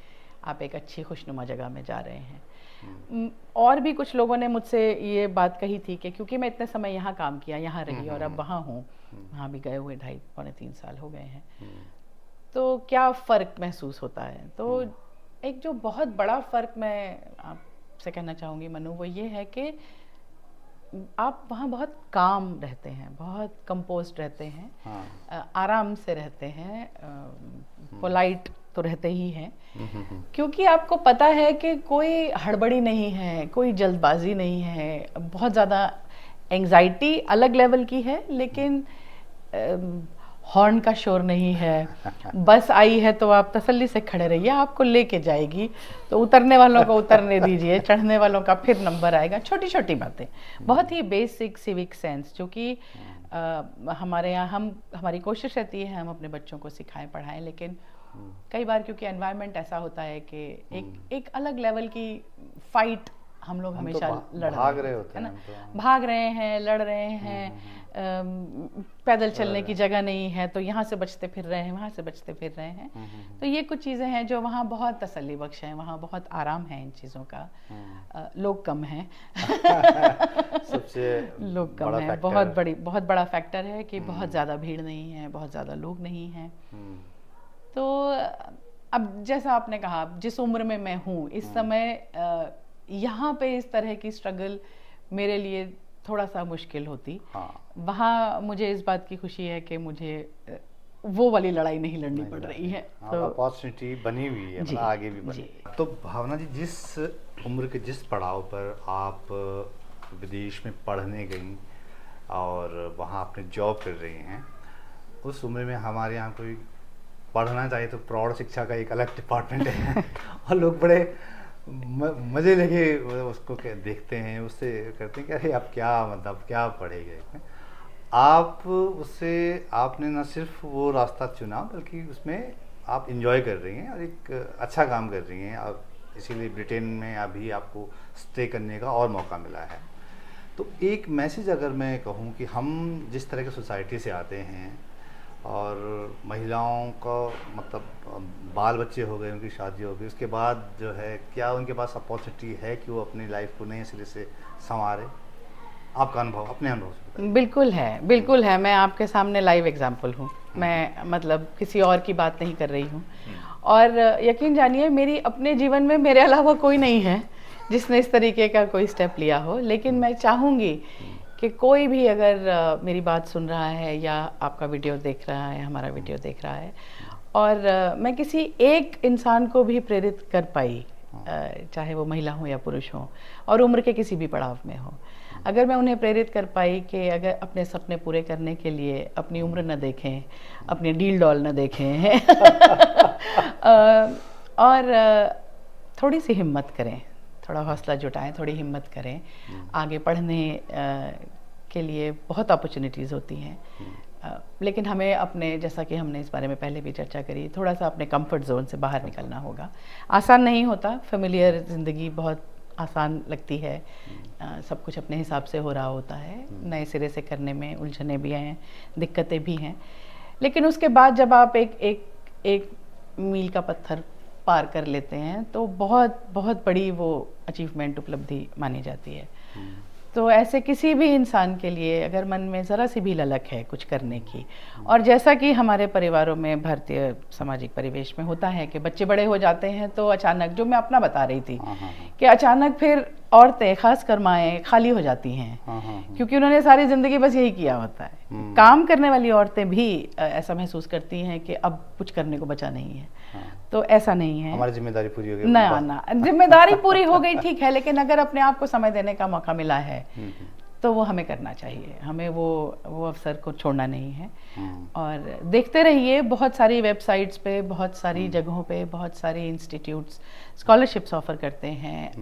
आप एक अच्छी खुशनुमा जगह में जा रहे हैं। और भी कुछ लोगों ने मुझसे ये बात कही थी कि क्योंकि मैं इतने समय यहाँ काम किया, यहाँ रही और अब वहाँ हूँ, वहाँ भी गए हुए 2.5-3 साल हो गए हैं, तो क्या फ़र्क महसूस होता है। तो एक जो बहुत बड़ा फ़र्क मैं आपसे कहना चाहूँगी मनु, वो ये है कि आप वहाँ बहुत काम रहते हैं, बहुत कंपोज्ड रहते हैं, आराम से रहते हैं, पोलाइट तो रहते ही हैं, क्योंकि आपको पता है कि कोई हड़बड़ी नहीं है, कोई जल्दबाजी नहीं है। बहुत ज़्यादा एंग्जाइटी अलग लेवल की है, लेकिन हॉर्न का शोर नहीं है। बस आई है तो आप तसल्ली से खड़े रहिए, आपको लेके जाएगी, तो उतरने वालों को उतरने दीजिए, चढ़ने वालों का फिर नंबर आएगा। छोटी छोटी बातें, बहुत ही बेसिक सिविक सेंस, जो कि हमारे यहाँ हमारी कोशिश रहती है हम अपने बच्चों को सिखाएं, पढ़ाएं, लेकिन कई बार क्योंकि एनवायरनमेंट ऐसा होता है कि एक अलग लेवल की फाइट हम लोग हमेशा भाग रहे होते हैं, भाग रहे हैं, लड़ रहे हैं, पैदल चलने की जगह नहीं है, तो यहाँ से बचते फिर रहे हैं, वहाँ से बचते फिर रहे हैं। तो ये कुछ चीज़ें हैं जो वहाँ बहुत तसल्ली बख्श हैं, वहाँ बहुत आराम है इन चीज़ों का। लोग कम हैं सबसे लोग कम हैं, बहुत बड़ा फैक्टर है कि बहुत ज़्यादा भीड़ नहीं है, बहुत ज़्यादा लोग नहीं हैं। तो अब जैसा आपने कहा, जिस उम्र में मैं हूँ इस समय, यहाँ पे इस तरह की स्ट्रगल मेरे लिए थोड़ा सा मुश्किल होती। वहाँ मुझे इस बात की खुशी है कि मुझे वो वाली लड़ाई नहीं लड़नी पड़ रही है। तो अपॉर्चुनिटी बनी हुई है, मतलब आगे भी बनी। तो भावना जी, जिस उम्र के जिस पड़ाव पर आप विदेश में पढ़ने गई और वहाँ अपने जॉब कर रही हैं, उस उम्र में हमारे यहाँ कोई पढ़ना चाहिए तो प्रौढ़ शिक्षा का एक अलग डिपार्टमेंट है और लोग बड़े मज़े लेके उसको देखते हैं, उससे करते हैं कि अरे आप क्या मतलब क्या पढ़ेंगे। आप उससे आपने न सिर्फ वो रास्ता चुना, बल्कि उसमें आप इंजॉय कर रही हैं और एक अच्छा काम कर रही हैं, और इसीलिए ब्रिटेन में अभी आपको स्टे करने का और मौका मिला है। तो एक मैसेज अगर मैं कहूँ कि हम जिस तरह की सोसाइटी से आते हैं और महिलाओं का मतलब बाल बच्चे हो गए, उनकी शादी हो गई, उसके बाद जो है क्या उनके पास अपॉर्चुनिटी है कि वो अपनी लाइफ को नए सिरे से संवारे? आपका अनुभव, अपने अनुभव से बताइए। बिल्कुल है। मैं आपके सामने लाइव एग्जांपल हूँ। मैं मतलब किसी और की बात नहीं कर रही हूँ, और यकीन जानिए मेरी अपने जीवन में मेरे अलावा कोई नहीं है जिसने इस तरीके का कोई स्टेप लिया हो। लेकिन मैं चाहूँगी कि कोई भी अगर मेरी बात सुन रहा है या आपका वीडियो देख रहा है, हमारा वीडियो देख रहा है, और मैं किसी एक इंसान को भी प्रेरित कर पाई, चाहे वो महिला हो या पुरुष हो और उम्र के किसी भी पड़ाव में हो, अगर मैं उन्हें प्रेरित कर पाई कि अगर अपने सपने पूरे करने के लिए अपनी उम्र न देखें, अपने डील डॉल न देखें और थोड़ी सी हिम्मत करें, थोड़ा हौसला जुटाएं, थोड़ी हिम्मत करें। आगे पढ़ने के लिए बहुत अपॉर्चुनिटीज़ होती हैं, लेकिन हमें अपने, जैसा कि हमने इस बारे में पहले भी चर्चा करी, थोड़ा सा अपने कंफर्ट जोन से बाहर निकलना होगा। आसान नहीं होता, फेमिलियर ज़िंदगी बहुत आसान लगती है, सब कुछ अपने हिसाब से हो रहा होता है, नए सिरे से करने में उलझने भी हैं, दिक्कतें भी हैं, लेकिन उसके बाद जब आप एक मील का पत्थर पार कर लेते हैं तो बहुत बहुत बड़ी वो अचीवमेंट, उपलब्धि मानी जाती है। तो ऐसे किसी भी इंसान के लिए अगर मन में ज़रा सी भी ललक है कुछ करने की, और जैसा कि हमारे परिवारों में, भारतीय सामाजिक परिवेश में होता है कि बच्चे बड़े हो जाते हैं तो अचानक, जो मैं अपना बता रही थी कि अचानक फिर औरतें, खासकर माएँ, खाली हो जाती हैं, क्योंकि उन्होंने सारी ज़िंदगी बस यही किया होता है। काम करने वाली औरतें भी ऐसा महसूस करती हैं कि अब कुछ करने को बचा नहीं है। तो ऐसा नहीं है, हमारी जिम्मेदारी पूरी हो गई ना जिम्मेदारी पूरी हो गई, ठीक है, लेकिन अगर अपने आप को समय देने का मौका मिला है तो वो हमें करना चाहिए, हमें वो अवसर को छोड़ना नहीं है। और देखते रहिए, बहुत सारी वेबसाइट्स पे, बहुत सारी जगहों पे, बहुत सारी इंस्टीट्यूट्स स्कॉलरशिप्स ऑफर करते हैं,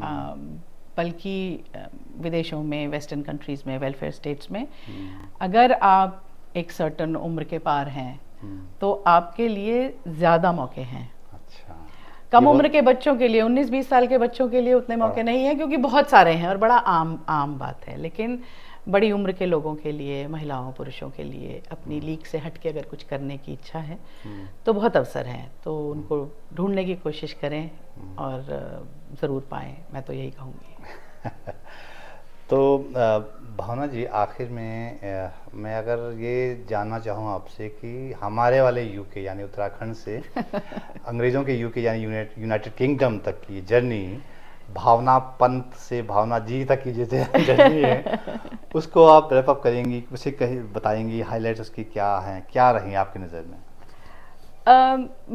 बल्कि विदेशों में, वेस्टर्न कंट्रीज़ में, वेलफेयर स्टेट्स में, अगर आप एक सर्टन उम्र के पार हैं तो आपके लिए ज़्यादा मौके हैं। अच्छा, कम उम्र के बच्चों के लिए, 19-20 साल के बच्चों के लिए उतने मौके नहीं हैं, क्योंकि बहुत सारे हैं और बड़ा आम बात है, लेकिन बड़ी उम्र के लोगों के लिए, महिलाओं, पुरुषों के लिए अपनी लीग से हट के अगर कुछ करने की इच्छा है तो बहुत अवसर हैं, तो उनको ढूंढने की कोशिश करें और ज़रूर पाएं, मैं तो यही कहूँगी। तो भावना जी, आखिर में मैं अगर ये जानना चाहूँ आपसे कि हमारे वाले यूके यानी उत्तराखंड से अंग्रेज़ों के यूके यानी यूनाइटेड किंगडम तक की जर्नी, भावना पंत से भावना जी तक की जो जर्नी है, उसको आप रैप अप करेंगी, उसे कहीं बताएंगी, हाइलाइट्स उसकी क्या हैं, क्या रही आपकी नज़र में?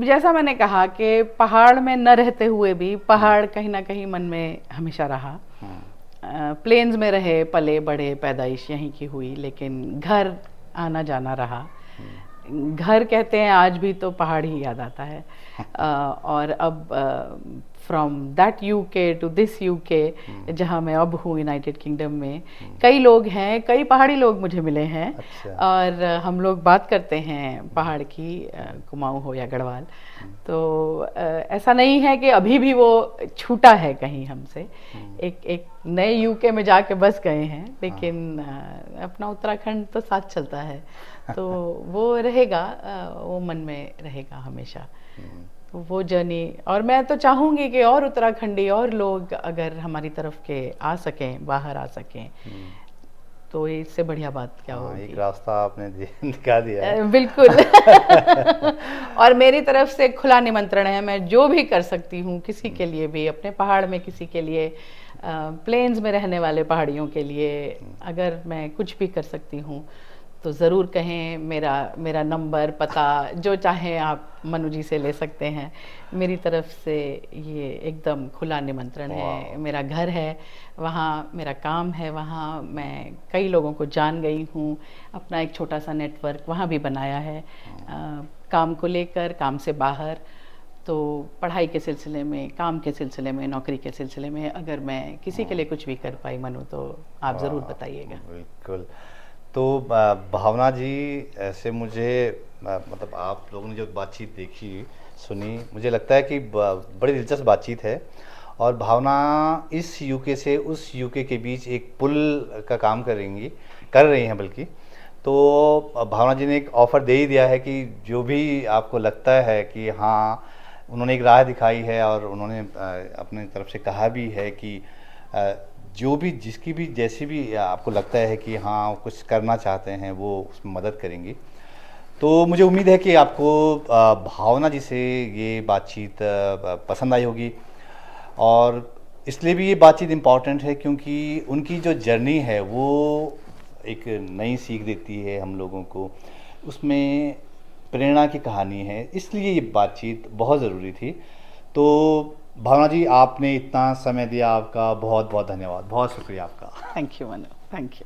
जैसा मैंने कहा कि पहाड़ में न रहते हुए भी पहाड़ कहीं ना कहीं मन में हमेशा रहा। प्लेन्स में रहे, पले बड़े, पैदाइश यहीं की हुई, लेकिन घर आना जाना रहा। घर कहते हैं आज भी तो पहाड़ ही याद आता है। और अब from that UK to this UK, जहाँ मैं अब हूँ यूनाइटेड किंगडम में, कई लोग हैं, कई पहाड़ी लोग मुझे मिले हैं। अच्छा। और हम लोग बात करते हैं पहाड़ की, कुमाऊँ हो या गढ़वाल। तो ऐसा नहीं है कि अभी भी वो छूटा है कहीं हमसे, एक नए यूके में जाके बस गए हैं, लेकिन अपना उत्तराखंड तो साथ चलता है, तो वो रहेगा, वो मन में रहेगा हमेशा वो जर्नी। और मैं तो चाहूँगी कि और उत्तराखंडी और लोग अगर हमारी तरफ के आ सकें, बाहर आ सकें, तो इससे बढ़िया बात क्या होगी। एक रास्ता आपने दिखा दिया है। बिल्कुल। और मेरी तरफ से खुला निमंत्रण है, मैं जो भी कर सकती हूँ किसी के लिए भी, अपने पहाड़ में किसी के लिए, प्लेन्स में रहने वाले पहाड़ियों के लिए, अगर मैं कुछ भी कर सकती हूँ तो ज़रूर कहें। मेरा नंबर, पता, जो चाहें आप मनु जी से ले सकते हैं। मेरी तरफ से ये एकदम खुला निमंत्रण है। मेरा घर है वहाँ, मेरा काम है वहाँ, मैं कई लोगों को जान गई हूँ, अपना एक छोटा सा नेटवर्क वहाँ भी बनाया है, काम को लेकर, काम से बाहर। तो पढ़ाई के सिलसिले में, काम के सिलसिले में, नौकरी के सिलसिले में अगर मैं किसी के लिए कुछ भी कर पाई मनु, तो आप ज़रूर बताइएगा। बिल्कुल। तो भावना जी, ऐसे मुझे मतलब आप लोगों ने जो बातचीत देखी, सुनी, मुझे लगता है कि बड़ी दिलचस्प बातचीत है। और भावना इस यूके से उस यूके के बीच एक पुल का काम कर रही हैं बल्कि। तो भावना जी ने एक ऑफ़र दे ही दिया है कि जो भी आपको लगता है कि हाँ, उन्होंने एक राह दिखाई है और उन्होंने अपनी तरफ से कहा भी है कि जो भी, जिसकी भी, जैसी भी आपको लगता है कि हाँ कुछ करना चाहते हैं, वो उसमें मदद करेंगी। तो मुझे उम्मीद है कि आपको भावना जी से ये बातचीत पसंद आई होगी। और इसलिए भी ये बातचीत इम्पॉर्टेंट है क्योंकि उनकी जो जर्नी है वो एक नई सीख देती है हम लोगों को, उसमें प्रेरणा की कहानी है, इसलिए ये बातचीत बहुत ज़रूरी थी। तो भावना जी, आपने इतना समय दिया, आपका बहुत बहुत धन्यवाद, बहुत शुक्रिया आपका। Thank you Manu, thank you.